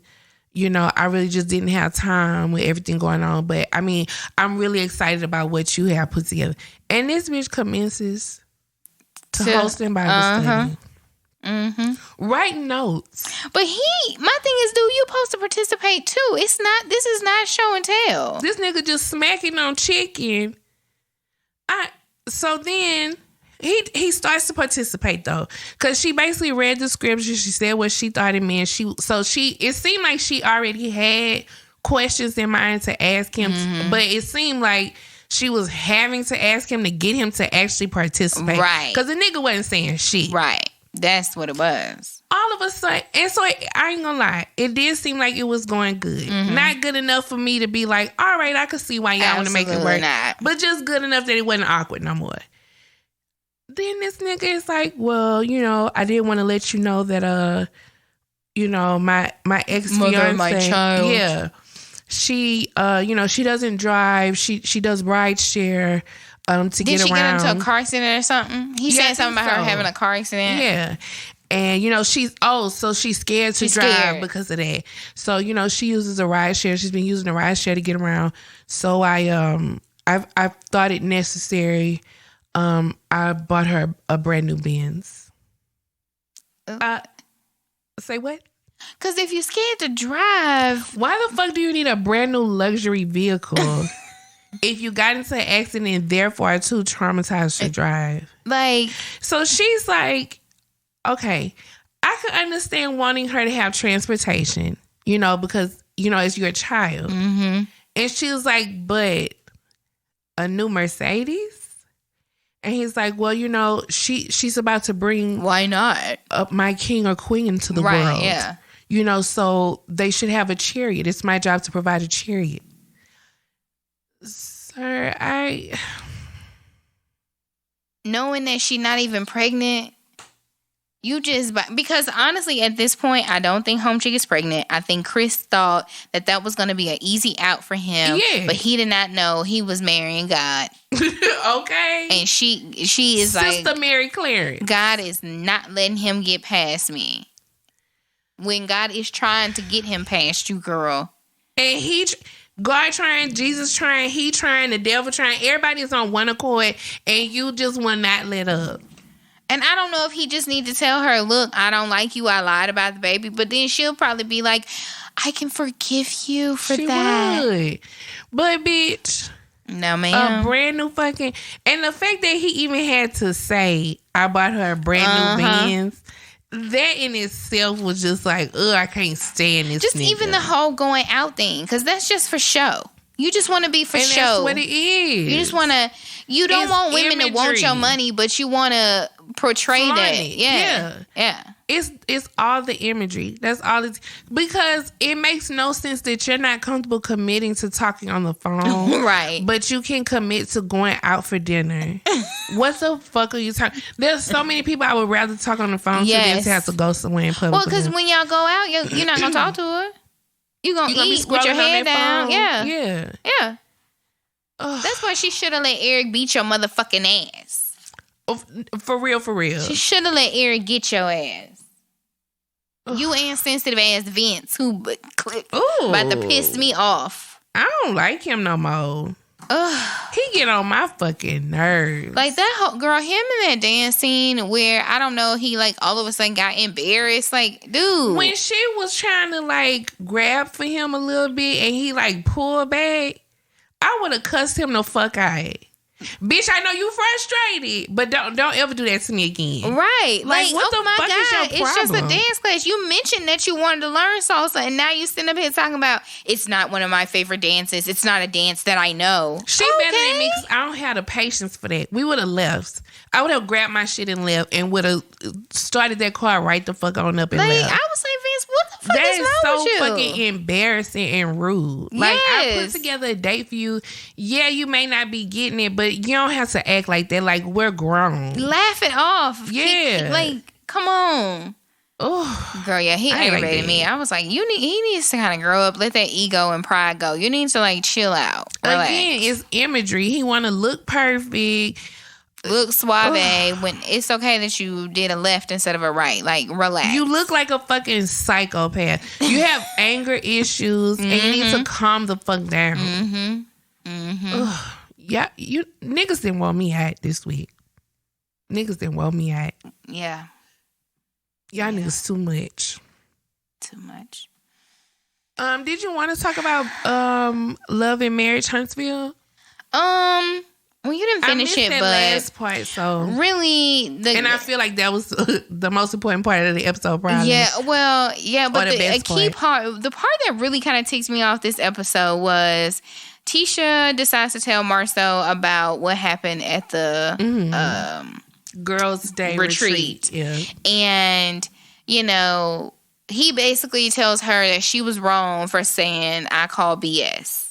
I really just didn't have time with everything going on. But I mean, I'm really excited about what you have put together. And this bitch commences to hosting Bible study. Write notes. But my thing is, dude, you supposed to participate too. This is not show and tell. This nigga just smacking on chicken. So then he starts to participate though, because she basically read the scripture. She said what she thought it meant. It seemed like she already had questions in mind to ask him, but it seemed like she was having to ask him to get him to actually participate, right? Because the nigga wasn't saying shit, right? That's what it was. All of a sudden, and so I ain't gonna lie, it did seem like it was going good. Not good enough for me to be like, all right, I could see why y'all want to make it work, but just good enough that it wasn't awkward no more. Then this nigga is like, well, I didn't want to let you know that, my ex fiance, my child, yeah, she, she doesn't drive. She does ride share. To get around. Did she get into a car accident or something? He said something about her having a car accident. Yeah. And, so she's scared to drive because of that. So, she uses a ride share. She's been using a ride share to get around. So I thought it necessary. I bought her a brand new Benz. Say what? Because if you're scared to drive, why the fuck do you need a brand new luxury vehicle? If you got into an accident and therefore are too traumatized to drive. So she's like, okay, I could understand wanting her to have transportation, because, it's your child. And she was like, but a new Mercedes? And he's like, well, she's about to bring... Why not? ...up my king or queen into the world. Yeah. So they should have a chariot. It's my job to provide a chariot. Sir, knowing that she's not even pregnant, because honestly, at this point, I don't think Home Chick is pregnant. I think Chris thought that was going to be an easy out for him, but he did not know he was marrying God. Okay. And she is Sister Mary Clarence. God is not letting him get past me. When God is trying to get him past you, girl. And God trying, Jesus trying, he trying, the devil trying. Everybody's on one accord, and you just will not let up. And I don't know if he just need to tell her, look, I don't like you. I lied about the baby. But then she'll probably be like, I can forgive you for that. She would. But, bitch. No, ma'am. A brand new fucking... And the fact that he even had to say, I bought her a brand new Benz... That in itself was just like, ugh, I can't stand this. Just nigga. Even the whole going out thing, because that's just for show. You just want to be for show. That's what it is. You just want to. You don't want women to want your money, but you want to portray that. Yeah. It's all the imagery. That's all it's because it makes no sense that you're not comfortable committing to talking on the phone, right? But you can commit to going out for dinner. What the fuck are you talking? There's so many people I would rather talk on the phone than to have to go somewhere in public. Well, because when y'all go out, you're not gonna talk to her. You're gonna eat with your head down. Phone. Yeah. That's why she should have let Eric beat your motherfucking ass. For real. She should have let Eric get your ass. You insensitive ass Vince who about to piss me off. I don't like him no more. He get on my fucking nerves. Like that whole girl, him in that dance scene where I don't know, he like all of a sudden got embarrassed. Like, dude, when she was trying to like grab for him a little bit and he like pulled back, I would have cussed him the fuck out. Bitch, I know you frustrated, but don't ever do that to me again. Right. Like what the fuck is your problem? It's just a dance class. You mentioned that you wanted to learn salsa, and now you sitting up here talking about it's not one of my favorite dances. It's not a dance that I know. She better than me because I don't have the patience for that. We would have left. I would have grabbed my shit and left and would have started that car right the fuck on up and left. I was like, Vince, what the fuck is wrong with you? That is so fucking embarrassing and rude. Like, I put together a date for you. Yeah, you may not be getting it, but you don't have to act like that. Like, we're grown. Laugh it off. Yeah. Like, come on. Oh, girl, yeah, he aggravated me. I was like, he needs to kind of grow up, let that ego and pride go. You need to like chill out. Relax. Again, it's imagery. He want to look perfect. Look suave when it's okay that you did a left instead of a right. Like, relax. You look like a fucking psychopath. You have anger issues and you need to calm the fuck down. Yeah, you niggas didn't want me out this week. Niggas didn't want me out. Yeah. Y'all niggas too much. Too much. Did you want to talk about Love and Marriage Huntsville? Well, you didn't finish it, that but last part, so really, and I feel like that was the most important part of the episode, probably. Yeah, well, yeah, but the a key part, the part that really kind of ticked me off this episode was Tisha decides to tell Marceau about what happened at the Girls' Day retreat. Yeah, and he basically tells her that she was wrong for saying I call BS.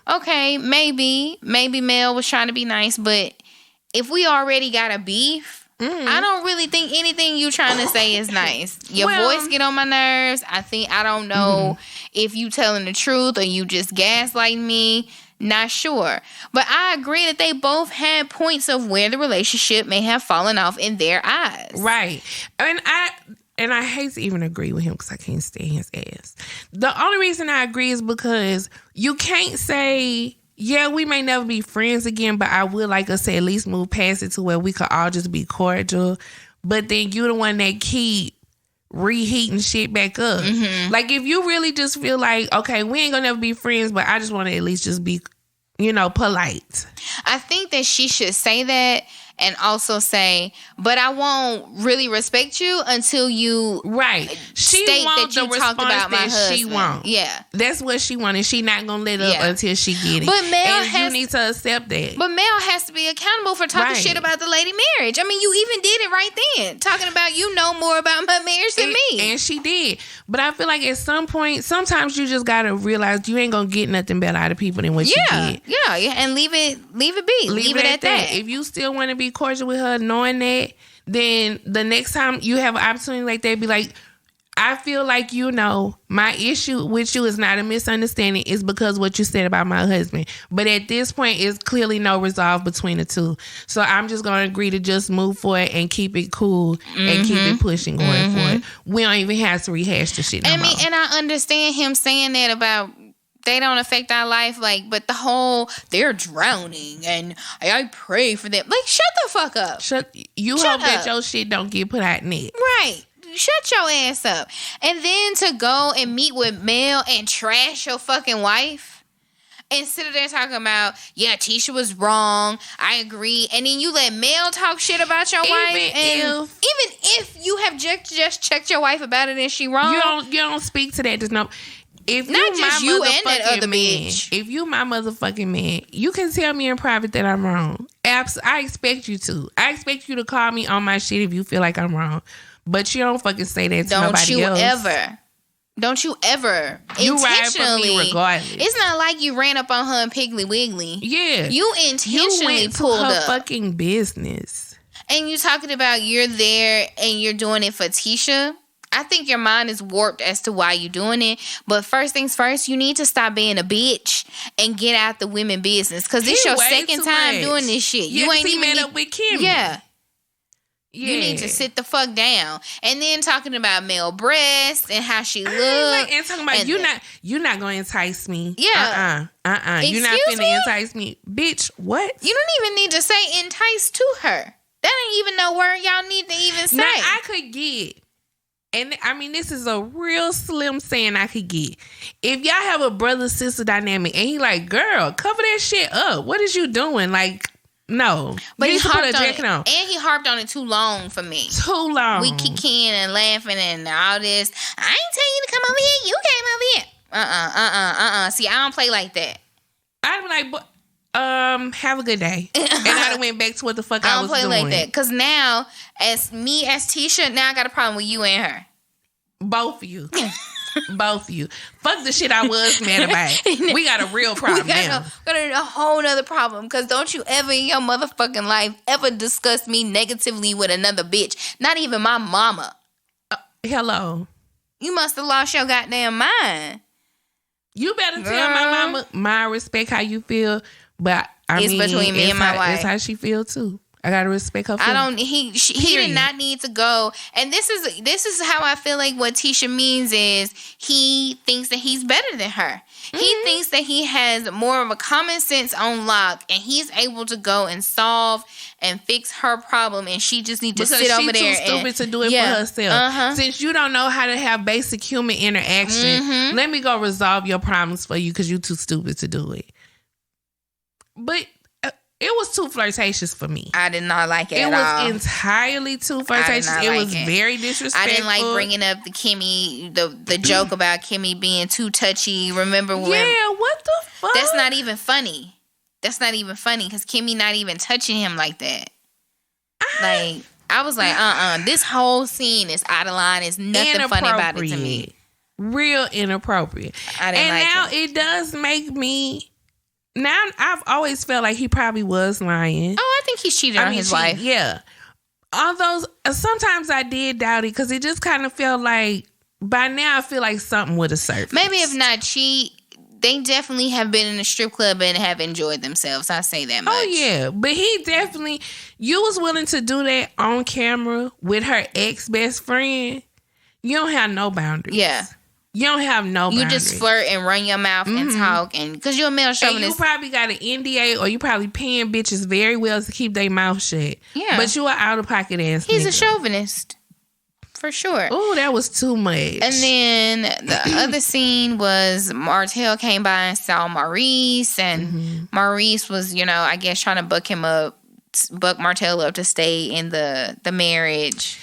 Okay, maybe Mel was trying to be nice, but if we already got a beef, I don't really think anything you trying to say is nice. Your voice get on my nerves. I don't know if you telling the truth or you just gaslighting me. Not sure. But I agree that they both had points of where the relationship may have fallen off in their eyes. Right. And I hate to even agree with him because I can't stand his ass. The only reason I agree is because you can't say, yeah, we may never be friends again, but I would like us to at least move past it to where we could all just be cordial. But then you the one that keep reheating shit back up. Like, if you really just feel like, okay, we ain't gonna never be friends, but I just want to at least just be, polite. I think that she should say that and also say, but I won't really respect you until you She state wants that you the talked about my response that husband. she wants. Yeah. That's what she wanted. She not gonna let up until she get it. But Mel you need to accept that. But Mel has to be accountable for talking shit about the lady marriage. I mean, you even did it right then. Talking about you know more about my marriage than me. And she did. But I feel like at some point, sometimes you just gotta realize you ain't gonna get nothing better out of people than what you get. Yeah. And leave it be. Leave it at that. If you still want to be cordial with her, knowing that, then the next time you have an opportunity like that, be like, I feel like, my issue with you is not a misunderstanding. It's because what you said about my husband. But at this point, it's clearly no resolve between the two. So I'm just going to agree to just move forward and keep it cool and keep it pushing going forward. We don't even have to rehash the shit no more. And I understand him saying that about they don't affect our life, but the whole they're drowning and I pray for them. Like, shut the fuck up. You hope that your shit don't get put out net. Right. Shut your ass up. And then to go and meet with Mel and trash your fucking wife and sit there talking about, yeah, Tisha was wrong. I agree. And then you let Mel talk shit about your wife. Even if you have just checked your wife about it and she wrong. You don't speak to that. There's no... If not just you and that other bitch. If you my motherfucking man, you can tell me in private that I'm wrong. I expect you to. I expect you to call me on my shit if you feel like I'm wrong. But you don't fucking say that to nobody else. Don't you ever you intentionally ride for me regardless. It's not like you ran up on her in Piggly Wiggly. Yeah. You intentionally pulled her up. fucking business. And you talking about you're there and you're doing it for Tisha. I think your mind is warped as to why you're doing it. But first things first, you need to stop being a bitch and get out the women business. Because this your second time doing this shit. You ain't even met up with Kim. Yeah. You need to sit the fuck down. And then talking about male breasts and how she look. And talking about you're not gonna entice me. Yeah. You're not finna entice me. Bitch, what? You don't even need to say entice to her. That ain't even no word y'all need to even say. Now I could get. And I mean, this is a real slim saying I could get. If y'all have a brother-sister dynamic and he like, girl, cover that shit up. What is you doing? Like, no. But he harped on it. On. And he harped on it too long for me. Too long. We kicking and laughing and all this. I ain't tell you to come over here. You came over here. See, I don't play like that. I'd be like, have a good day. And I done went back to what the fuck I was doing. I don't play like that. Because now, as Tisha, now I got a problem with you and her. Both of you. Both of you. Fuck the shit I was mad about. We got a real problem now. We got a whole nother problem. Because don't you ever in your motherfucking life ever discuss me negatively with another bitch. Not even my mama. Hello. You must have lost your goddamn mind. You better tell my mama, my respect how you feel. But I mean, between me and my wife. It's how she feel too. I gotta respect her feelings. He did not need to go. And this is how I feel like what Tisha means is he thinks that he's better than her. Mm-hmm. He thinks that he has more of a common sense on lock, and he's able to go and solve and fix her problem, and she just needs to sit over there. She's too stupid to do it for herself. Since you don't know how to have basic human interaction, let me go resolve your problems for you because you're too stupid to do it. But it was too flirtatious for me. I did not like it at all. It was entirely too flirtatious. It was very disrespectful. I didn't like bringing up the Kimmy, the joke about Kimmy being too touchy. Remember when? Yeah, what the fuck? That's not even funny. That's not even funny because Kimmy not even touching him like that. I was like, this whole scene is out of line. There's nothing funny about it to me. Real inappropriate. I didn't like it. And now it does make me... Now, I've always felt like he probably was lying. Oh, I think he's cheated on his wife. Yeah. Although, sometimes I did doubt it because it just kind of felt like, by now I feel like something would have surfaced. Maybe if not cheat, they definitely have been in a strip club and have enjoyed themselves. I say that much. Oh, yeah. But he definitely, you was willing to do that on camera with her ex-best friend. You don't have no boundaries. Yeah. You don't have no boundaries. You just flirt and run your mouth and talk, and because you're a male chauvinist. And you probably got an NDA, or you probably paying bitches very well to keep their mouth shut. Yeah. But you are out of pocket ass. He's a chauvinist. For sure. Oh, that was too much. And then the other scene was Martell came by and saw Maurice, and Maurice was, I guess trying to buck Martell up to stay in the marriage.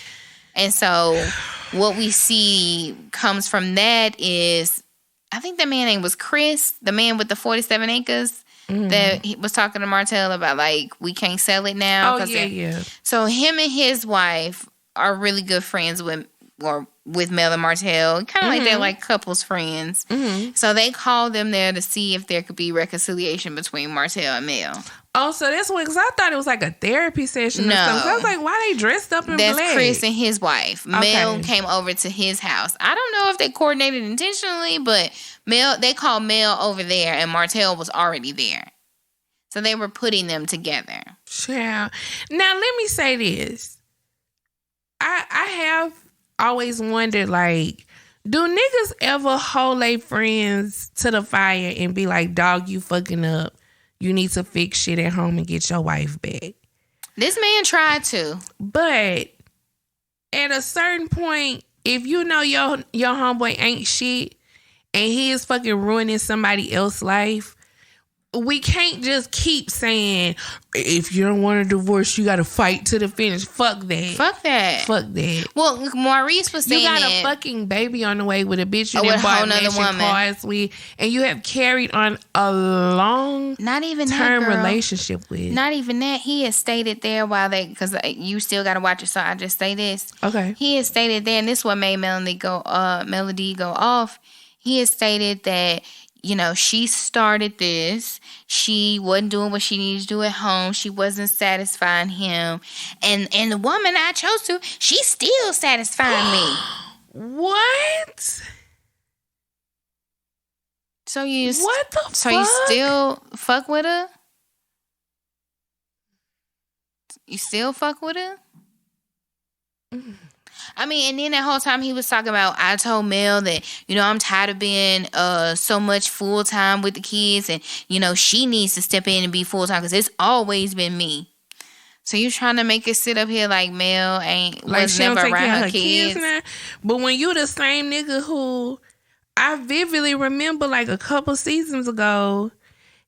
And so what we see comes from that is, I think the man name was Chris, the man with the 47 acres that he was talking to Martell about, like, we can't sell it now. Oh, yeah. So him and his wife are really good friends with Mel and Martell. Kind of like they're like couples friends. So they called them there to see if there could be reconciliation between Martell and Mel. Oh, so that's what, because I thought it was like a therapy session or something. So I was like, why they dressed up in black? That's Chris and his wife. Okay. Mel came over to his house. I don't know if they coordinated intentionally, but they called Mel over there and Martell was already there. So they were putting them together. Yeah. Now, let me say this. I have always wondered, like, do niggas ever hold their friends to the fire and be like, dog, you fucking up. You need to fix shit at home and get your wife back. This man tried to. But at a certain point, if you know your homeboy ain't shit and he is fucking ruining somebody else's life, we can't just keep saying, if you don't want a divorce, you got to fight to the finish. Fuck that. Fuck that. Well, Maurice was saying you got a fucking baby on the way with a bitch you done bought matching cars with, and you have carried on a long term relationship with. Not even that. He has stated there because you still got to watch it, so I just say this. Okay. He has stated there, and this is what made Melody go off. He has stated that, she started this. She wasn't doing what she needed to do at home. She wasn't satisfying him. And the woman I chose to, she's still satisfying me. What? So you fuck? still fuck with her? You still fuck with her? I mean, and then that whole time he was talking about, I told Mel that, I'm tired of being so much full-time with the kids, and, she needs to step in and be full-time because it's always been me. So you trying to make it sit up here like Mel was never around her kids now? But when you the same nigga who I vividly remember like a couple seasons ago,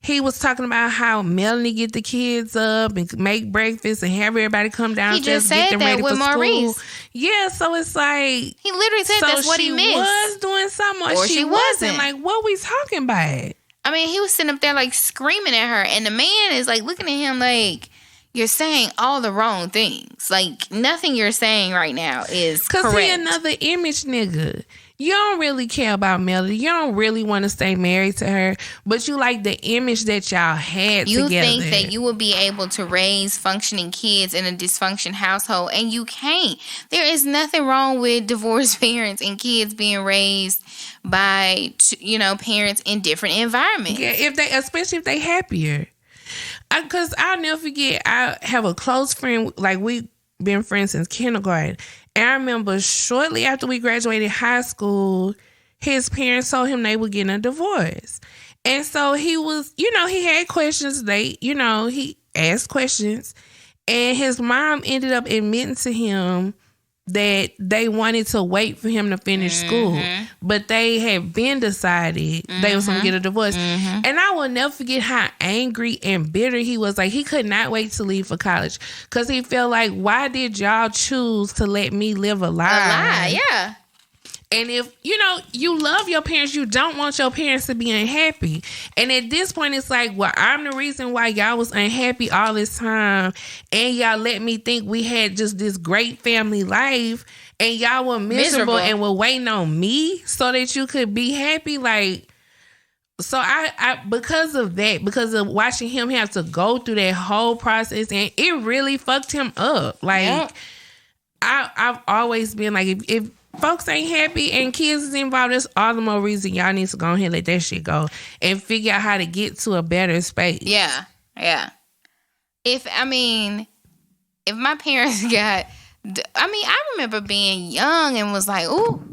he was talking about how Melanie get the kids up and make breakfast and have everybody come downstairs and get them ready for school. Yeah, so it's like... He literally said that's what he missed. She was doing something or she wasn't. Like, what we talking about? I mean, he was sitting up there like screaming at her, and the man is like looking at him like, you're saying all the wrong things. Like, nothing you're saying right now is correct. Because he another image nigga. You don't really care about Melody. You don't really want to stay married to her, but you like the image that y'all had together. You think that you will be able to raise functioning kids in a dysfunction household, and you can't. There is nothing wrong with divorced parents and kids being raised by, parents in different environments. Yeah, especially if they happier. Because I'll never forget, I have a close friend, like we've been friends since kindergarten. And I remember shortly after we graduated high school, his parents told him they were getting a divorce. And so he was, he had questions. He asked questions. And his mom ended up admitting to him that they wanted to wait for him to finish school, but they had been decided they was gonna get a divorce. And I will never forget how angry and bitter he was. Like, he could not wait to leave for college because he felt like, why did y'all choose to let me live a lie? Yeah. And if, you love your parents, you don't want your parents to be unhappy. And at this point, it's like, well, I'm the reason why y'all was unhappy all this time. And y'all let me think we had just this great family life. And y'all were miserable and were waiting on me so that you could be happy. Like, so I because of that, because of watching him have to go through that whole process, and it really fucked him up. Like, I've always been like, if folks ain't happy and kids is involved, that's all the more reason y'all need to go ahead and let that shit go and figure out how to get to a better space. Yeah. If my parents I remember being young and was like, ooh.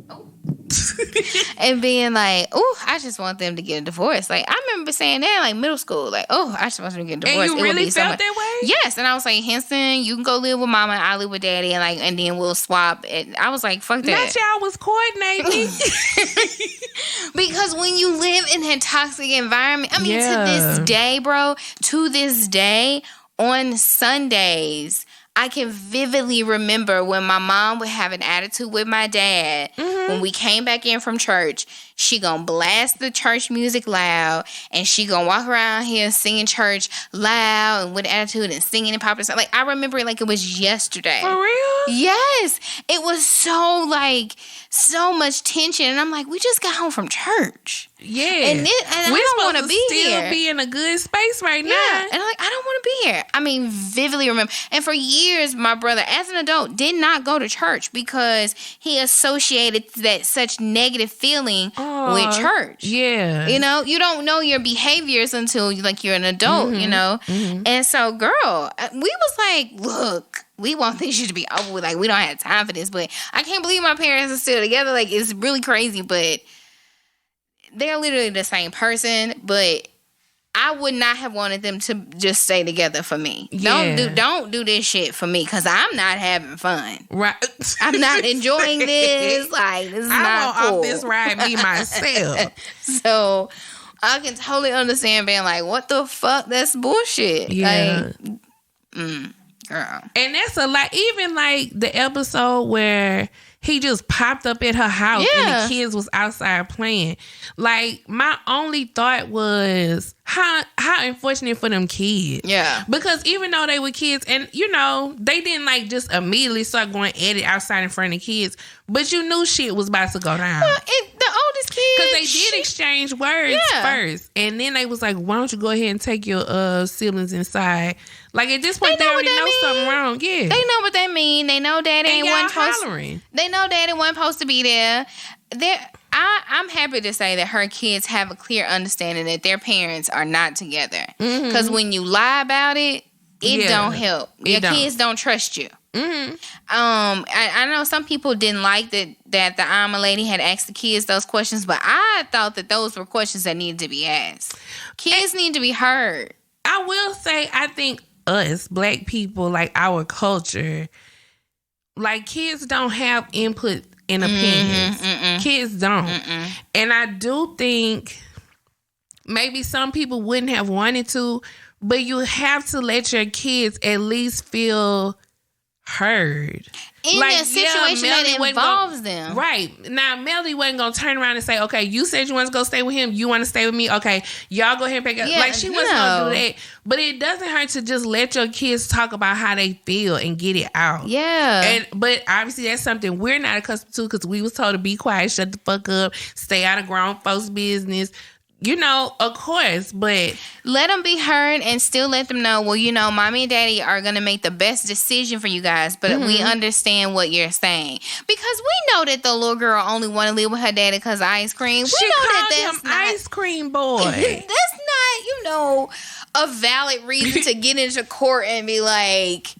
And being like, ooh, I just want them to get a divorce. Like, I remember saying that in like middle school, like, oh, I just want them to get a divorce. And you really felt that way? Yes. And I was like, Henson, you can go live with mama and I'll live with daddy, and then we'll swap. And I was like, fuck that. Not y'all was coordinating. Because when you live in a toxic environment, to this day, bro, on Sundays, I can vividly remember when my mom would have an attitude with my dad. When we came back in from church, she gonna blast the church music loud, and she gonna walk around here singing church loud and with attitude and singing and popping. Like, I remember it like it was yesterday. For real? Yes. It was so much tension, and I'm like, we just got home from church. Yeah. And I don't want to be here. Still be in a good space right now. Yeah. And I'm like, I don't want to be here. Vividly remember. And for years, my brother, as an adult, did not go to church because he associated that such negative feeling with church. Yeah. You don't know your behaviors until you're an adult, And so, girl, we was like, look, we want this shit to be over with. Like, we don't have time for this. But I can't believe my parents are still together. Like, it's really crazy. But they're literally the same person. But I would not have wanted them to just stay together for me. Yeah. Don't do this shit for me, because I'm not having fun. Right. I'm not enjoying this. Like, this is not cool. I want off this ride me myself. So I can totally understand being like, what the fuck? That's bullshit. Yeah. Like, girl. And that's a lot. Even like the episode where he just popped up at her house and the kids was outside playing. Like, my only thought was how unfortunate for them kids. Yeah. Because even though they were kids, and they didn't like just immediately start going at it outside in front of kids, but you knew shit was about to go down. Well, the oldest kid, because they did exchange words first, and then they was like, why don't you go ahead and take your siblings inside? Like, at this point, they already know something wrong. Yeah. They know what that mean. They know daddy wasn't hollering. They know daddy wasn't supposed to be there. I'm happy to say that her kids have a clear understanding that their parents are not together. Because when you lie about it, it don't help. Your kids don't trust you. I know some people didn't like that the Alma lady had asked the kids those questions, but I thought that those were questions that needed to be asked. Kids need to be heard. I will say, I think us, black people, like our culture, like, kids don't have input and opinions. Kids don't. And I do think maybe some people wouldn't have wanted to, but you have to let your kids at least feel heard. In a situation that involves them. Right. Now, Melody wasn't going to turn around and say, okay, you said you want to go stay with him. You want to stay with me? Okay, y'all go ahead and pick up. Like, she wasn't going to do that. But it doesn't hurt to just let your kids talk about how they feel and get it out. Yeah. But obviously, that's something we're not accustomed to, because we was told to be quiet, shut the fuck up, stay out of grown folks' business. Of course, but let them be heard and still let them know, well, mommy and daddy are going to make the best decision for you guys, but we understand what you're saying. Because we know that the little girl only want to live with her daddy because of ice cream. She know called that that's him not, ice cream boy. That's not, a valid reason to get into court and be like,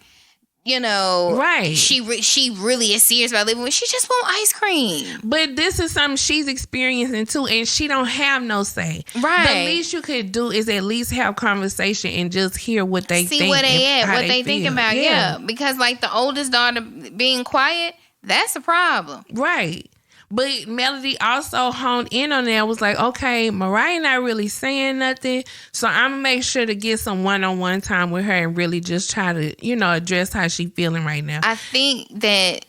you know, right? She really is serious about living with. She just want ice cream. But this is something she's experiencing too, and she don't have no say. Right. The least you could do is at least have conversation and just hear what they think. See where they at, what they feel. think about. Yeah, because like the oldest daughter being quiet, that's a problem. Right. But Melody also honed in on that. Was like, okay, Mariah not really saying nothing, so I'm gonna make sure to get some one-on-one time with her and really just try to, you know, address how she feeling right now. I think that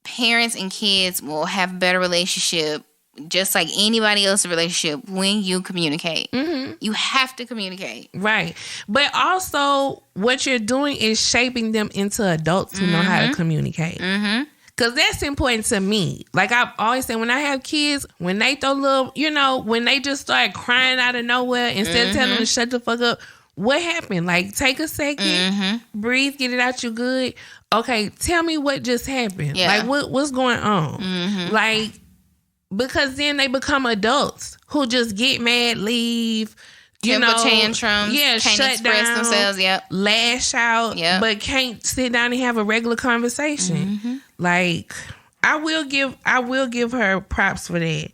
parents and kids will have a better relationship, just like anybody else's relationship, when you communicate. Mm-hmm. You have to communicate. Right. But also, what you're doing is shaping them into adults who know how to communicate. Mm-hmm. Because that's important to me. Like I've always said, when I have kids, when they throw little, you know, when they just start crying out of nowhere, instead of telling them to shut the fuck up, what happened? Like, take a second, breathe, get it out you good. Okay, tell me what just happened. Yeah. Like, what's going on? Like, because then they become adults who just get mad, leave, temper tantrums, can't shut express down, themselves, lash out, but can't sit down and have a regular conversation. Like, I will give her props for that.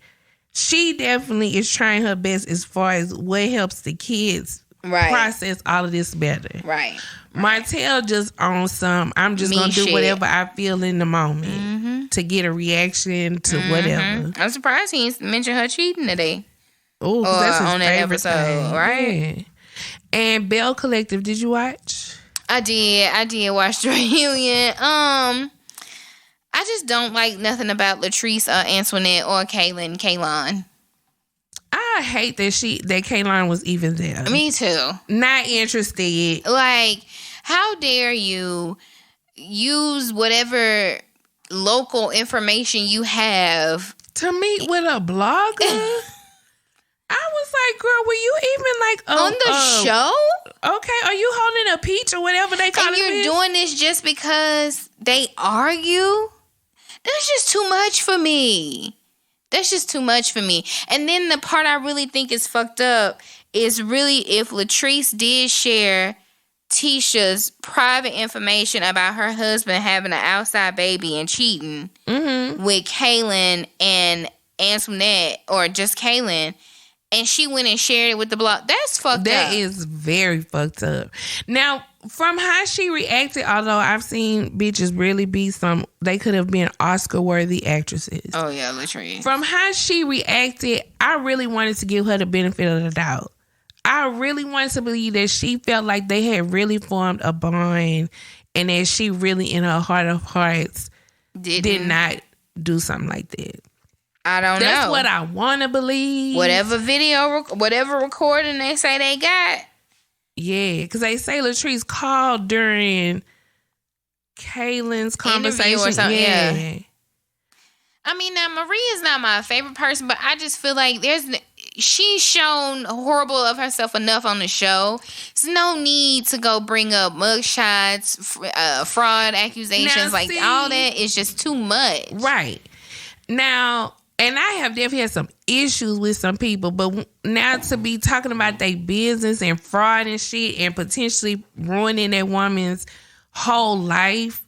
She definitely is trying her best as far as what helps the kids process all of this better. Right. Martell just on some, I'm just going to do whatever I feel in the moment to get a reaction to whatever. I'm surprised he didn't mention her cheating today. Oh, that's his on that favorite episode, thing. right? Yeah. And Bell Collective, did you watch? I did watch the reunion. I just don't like nothing about Latrice, Antoinette, or Kaylon. I hate that Kaylon was even there. Me too. Not interested. Like, how dare you use whatever local information you have to meet with a blogger? I was like, girl, were you even like on the show? Okay, are you holding a peach or whatever they call it? And you're doing this just because they argue? That's just too much for me. And then the part I really think is fucked up is really if Latrice did share Tisha's private information about her husband having an outside baby and cheating with Kaylin and Antoinette, or just Kaylin, and she went and shared it with the blog. That's fucked up. That is very fucked up. Now, from how she reacted, although I've seen bitches really be they could have been Oscar-worthy actresses. Oh, yeah, Latrice. From how she reacted, I really wanted to give her the benefit of the doubt. I really wanted to believe that she felt like they had really formed a bond and that she really, in her heart of hearts, did not do something like that. I don't know. That's what I want to believe. Whatever whatever recording they say they got. Yeah, because they say Latrice called during Kaylin's conversation or something. Yeah. I mean, now Marie is not my favorite person, but I just feel like she's shown horrible of herself enough on the show. There's no need to go bring up mugshots, fraud accusations, now, all that is just too much. Right. Now, and I have definitely had some issues with some people, but now to be talking about their business and fraud and shit and potentially ruining that woman's whole life,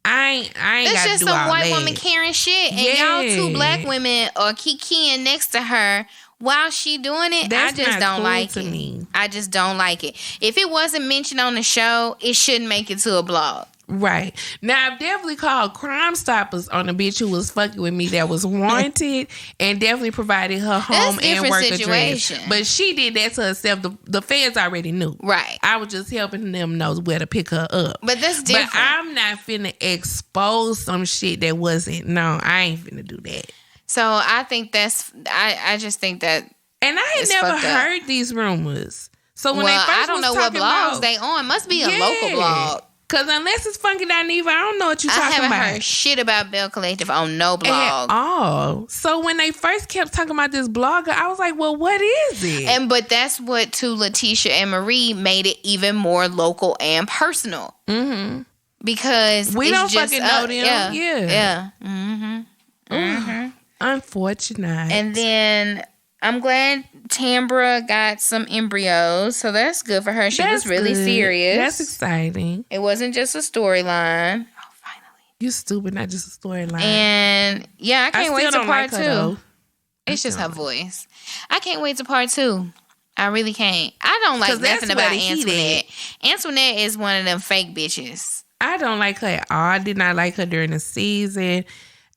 I ain't got to do all that. That's just some white woman carrying shit, and y'all two black women are kikiing next to her while she doing it. That's I just not don't cool like to it. me. I just don't like it. If it wasn't mentioned on the show, it shouldn't make it to a blog. Right. Now, I've definitely called Crime Stoppers on a bitch who was fucking with me that was wanted and definitely provided her home and work address. But she did that to herself. The feds already knew. Right. I was just helping them know where to pick her up. But that's different. But I'm not finna expose some shit that wasn't. No, I ain't finna do that. So I think I just think that. And I had never heard these rumors. So when they first I don't know what blogs they on. Must be a local blog. Because unless it's Funky Dineva, I don't know what you're talking about. I haven't heard shit about Bell Collective on no blog. At all. So when they first kept talking about this blogger, I was like, well, what is it? But that's what, to Letitia and Marie, made it even more local and personal. Mm-hmm. Because we don't just fucking know them. Yeah. Mm-hmm. Unfortunate. And then I'm glad Tambra got some embryos, so that's good for her. She was really serious. That's exciting. It wasn't just a storyline. Oh, finally. You stupid, not just a storyline. And yeah, I can't wait to part 2. Though. It's just her voice. I can't wait to part 2. I really can't. I don't like nothing about Antoinette. Antoinette is one of them fake bitches. I don't like her at all. I did not like her during the season.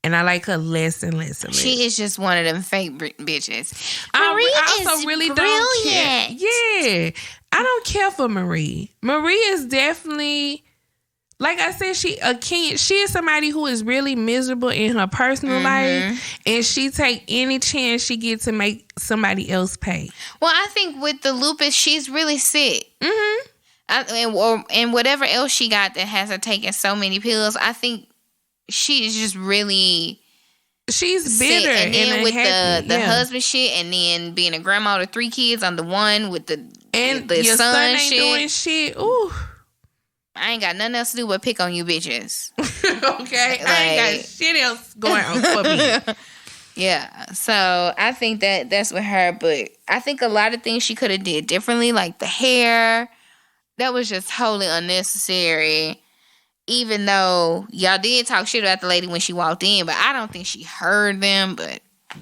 And I like her less and less and less. She is just one of them fake bitches. Marie is also really brilliant. don't care. Yeah. I don't care for Marie. Marie is definitely, like I said, she is somebody who is really miserable in her personal life. And she take any chance she gets to make somebody else pay. Well, I think with the lupus, she's really sick. And whatever else she got that has her taking so many pills, I think she is just really she's bitter. And then with the yeah. husband shit, and then being a grandma to 3 kids on the one with the your son ain't shit. Doing shit. Ooh. I ain't got nothing else to do but pick on you bitches. Okay. I ain't got shit else going on for me. Yeah. So I think that's with her, but I think a lot of things she could have did differently, like the hair. That was just wholly unnecessary. Even though y'all did talk shit about the lady when she walked in, but I don't think she heard them, but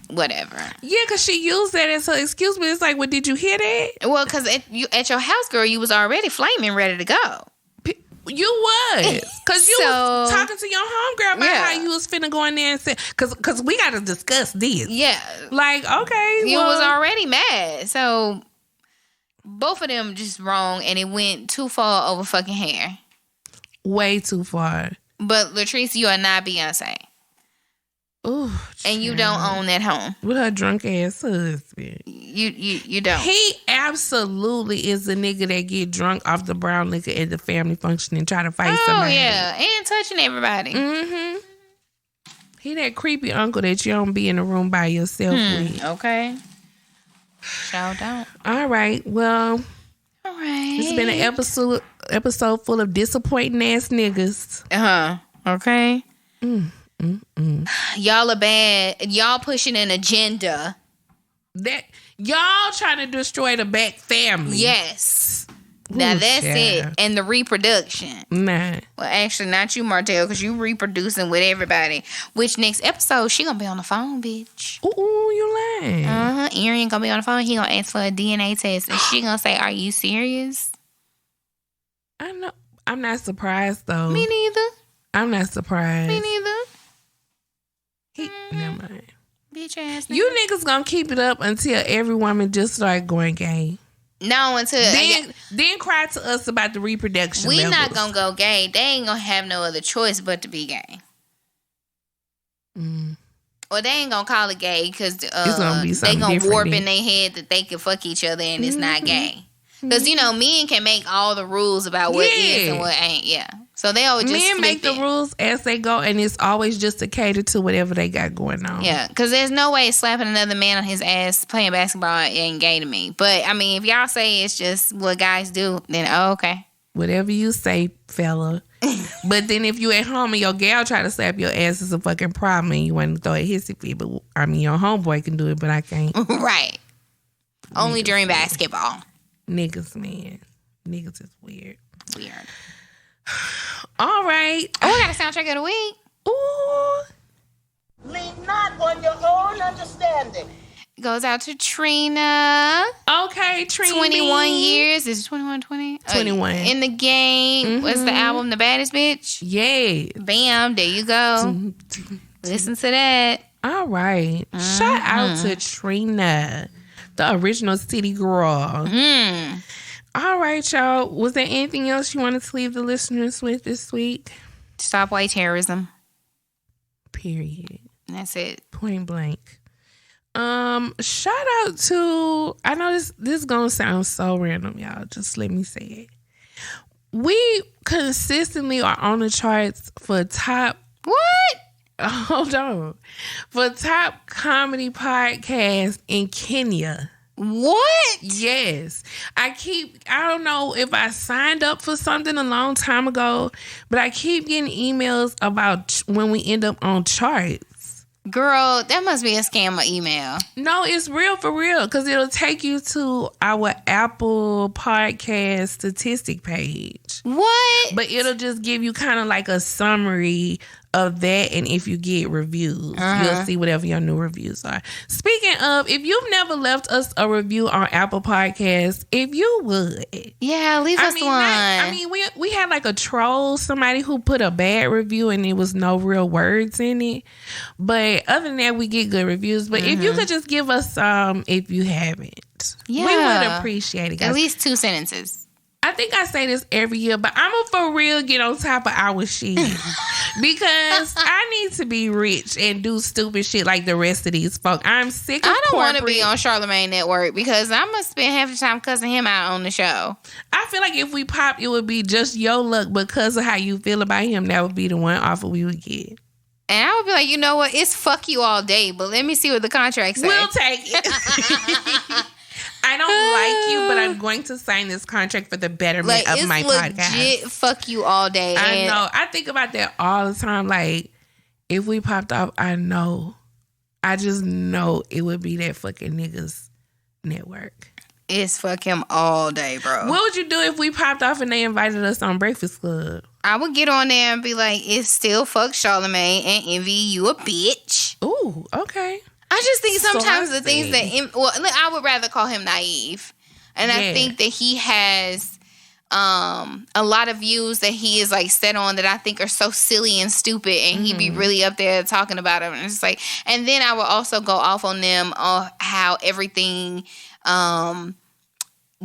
whatever. Yeah, because she used that as her excuse, but it's like, well, did you hear that? Well, because at your house, girl, you was already flaming, ready to go. You was. Because you was talking to your homegirl about how you was finna go in there and say, because we got to discuss this. Yeah. Like, okay. You was already mad. So both of them just wrong, and it went too far over fucking hair. Way too far. But Latrice, you are not Beyonce. Ooh, and you don't own that home. With her drunk ass husband. You don't. He absolutely is the nigga that get drunk off the brown liquor at the family function and try to fight somebody. Oh, yeah. And touching everybody. Mm-hmm. He that creepy uncle that you don't be in the room by yourself with. Okay. Sure don't. All right. Well... All right. It's been an episode full of disappointing ass niggas. Okay. Y'all are bad. Y'all pushing an agenda. That y'all trying to destroy the Beck family. Yes. Now that's it. And the reproduction. Nah. Well, actually, not you, Martell, because you reproducing with everybody. Which next episode, she gonna be on the phone, bitch. Ooh, you lying. Aaron gonna be on the phone. He gonna ask for a DNA test. And she gonna say, are you serious? I know. I'm not surprised, though. Me neither. I'm not surprised. Me neither. Never mind. Bitch ass nigga. You niggas gonna keep it up until every woman just start going gay. No, until then cry to us about the reproduction. We levels. not gonna go gay. They ain't gonna have no other choice but to be gay. Or they ain't gonna call it gay because they gonna warp in their head that they can fuck each other and it's not gay. Because men can make all the rules about what is and what ain't. Yeah, so they always just men make the rules as they go, and it's always just to cater to whatever they got going on. Yeah, because there's no way slapping another man on his ass playing basketball ain't gay to me. But I mean, if y'all say it's just what guys do, then okay. Whatever you say, fella. But then if you at home and your gal try to slap your ass, it's a fucking problem and you want to throw a hissy fit. But I mean, your homeboy can do it, but I can't. Right. Only during basketball. Niggas, man. Niggas is weird. Weird. All right. Oh, I got a soundtrack of the week. Ooh. Lean not on your own understanding. Goes out to Trina. Okay, Trina. 21 years. Is it 21, 20? 21. In the game. What's the album? The Baddest Bitch? Yeah. Bam. There you go. Listen to that. All right. Shout out to Trina, the original city girl. All right, y'all. Was there anything else you wanted to leave the listeners with this week? Stop white terrorism. Period. That's it. Point blank. Shout out to, I know this is gonna sound so random, y'all. Just let me say it. We consistently are on the charts for top. What? Hold on. For top comedy podcast in Kenya. What? Yes. I don't know if I signed up for something a long time ago, but I keep getting emails about when we end up on charts. Girl, that must be a scam email. No, it's real for real because it'll take you to our Apple Podcast statistic page. What? But it'll just give you kind of like a summary of that, and if you get reviews, you'll see whatever your new reviews are. Speaking of, if you've never left us a review on Apple Podcasts, if you would, leave us one. We had like a troll, somebody who put a bad review and it was no real words in it. But other than that, we get good reviews. But if you could just give us some, if you haven't, we would appreciate it, guys. At least 2 sentences. I think I say this every year, but I'm going to for real get on top of our shit. Because I need to be rich and do stupid shit like the rest of these folk. I'm sick of I don't want to be on Charlamagne Network because I'm going to spend half the time cussing him out on the show. I feel like if we popped, it would be just your luck because of how you feel about him. That would be the one offer we would get. And I would be like, you know what? It's fuck you all day, but let me see what the contract says. We'll take it. I don't like you, but I'm going to sign this contract for the betterment of my podcast. Legit fuck you all day. I know. I think about that all the time. Like, if we popped off, I just know it would be that fucking niggas network. It's fuck him all day, bro. What would you do if we popped off and they invited us on Breakfast Club? I would get on there and be like, it's still fuck Charlamagne and Envy, you a bitch. Ooh, okay. I just think sometimes the things that... I would rather call him naive. And I think that he has a lot of views that he is like set on that I think are so silly and stupid. And he be really up there talking about them. And it's like... And then I would also go off on them on how everything...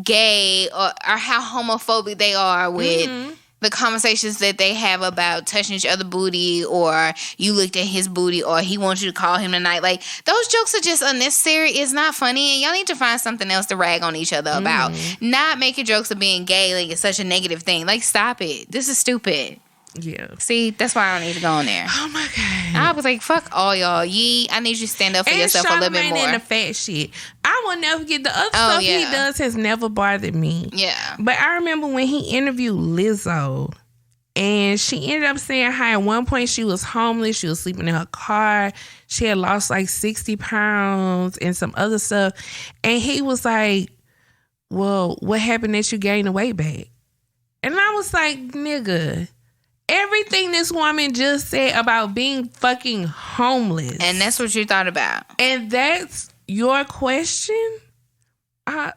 gay or how homophobic they are with the conversations that they have about touching each other booty, or you looked at his booty, or he wants you to call him tonight. Like, those jokes are just unnecessary. It's not funny, and y'all need to find something else to rag on each other about. Not making jokes of being gay like it's such a negative thing. Like, stop it. This is stupid. Yeah. See, that's why I don't need to go on there. Oh my God. I was like, fuck all y'all. I need you to stand up for yourself a little bit more. And the fat shit. I will never get the other stuff he does has never bothered me. Yeah. But I remember when he interviewed Lizzo, and she ended up saying how at one point she was homeless. She was sleeping in her car. She had lost like 60 pounds and some other stuff. And he was like, well, what happened that you gained the weight back? And I was like, nigga, everything this woman just said about being fucking homeless. And that's what you thought about. And that's your question? Or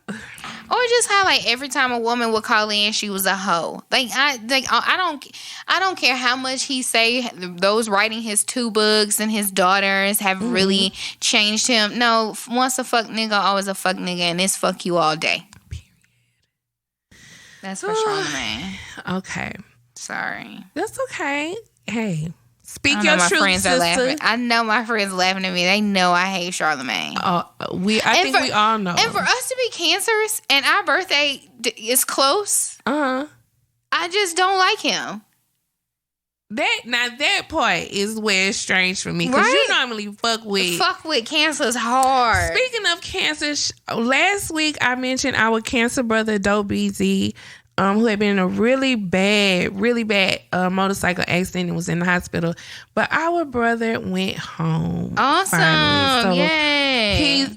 just how like every time a woman would call in, she was a hoe. I don't care how much he say those writing his 2 books and his daughters have really changed him. No, once a fuck nigga, always a fuck nigga, and it's fuck you all day. Period. That's for Charlamagne. Okay. Sorry. That's okay. Hey, speak your truth, sister. I know my friends laughing at me. They know I hate Charlamagne. I think we all know. And for us to be cancerous and our birthday is close, I just don't like him. That part is where it's strange for me, because you normally fuck with cancers hard. Speaking of cancer, last week I mentioned our cancer brother Dope BZ, who had been in a really bad motorcycle accident and was in the hospital. But our brother went home. Awesome. Finally. So yay.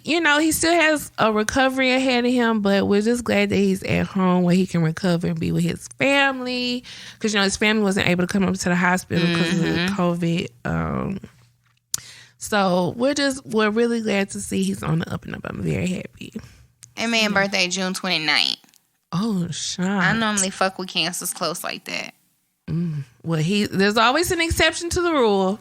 He still has a recovery ahead of him, but we're just glad that he's at home where he can recover and be with his family. Because, his family wasn't able to come up to the hospital because of COVID. So we're really glad to see he's on the up and up. I'm very happy. And man's birthday June 29th. Oh, shit. I normally fuck with cancers close like that. Well, there's always an exception to the rule.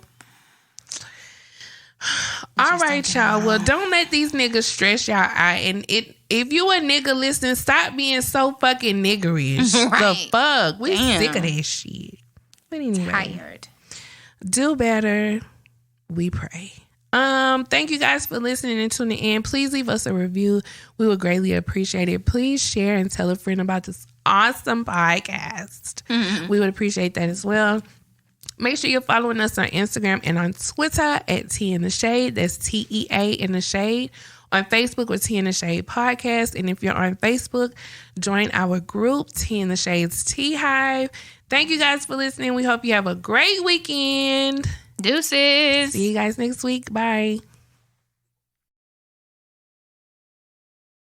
All right, y'all. Well, don't let these niggas stress y'all out. And if you a nigga listening, stop being so fucking niggerish. The fuck? We sick of that shit. But anyway. Tired. Do better. We pray. Thank you guys for listening and tuning in. Please leave us a review. We would greatly appreciate it. Please share and tell a friend about this awesome podcast. We would appreciate that as well. Make sure you're following us on Instagram and on Twitter at Tea in the Shade. That's TEA in the Shade. On Facebook, we're Tea in the Shade Podcast. And if you're on Facebook, join our group, Tea in the Shade's Tea Hive. Thank you guys for listening. We hope you have a great weekend. Deuces. See you guys next week. Bye.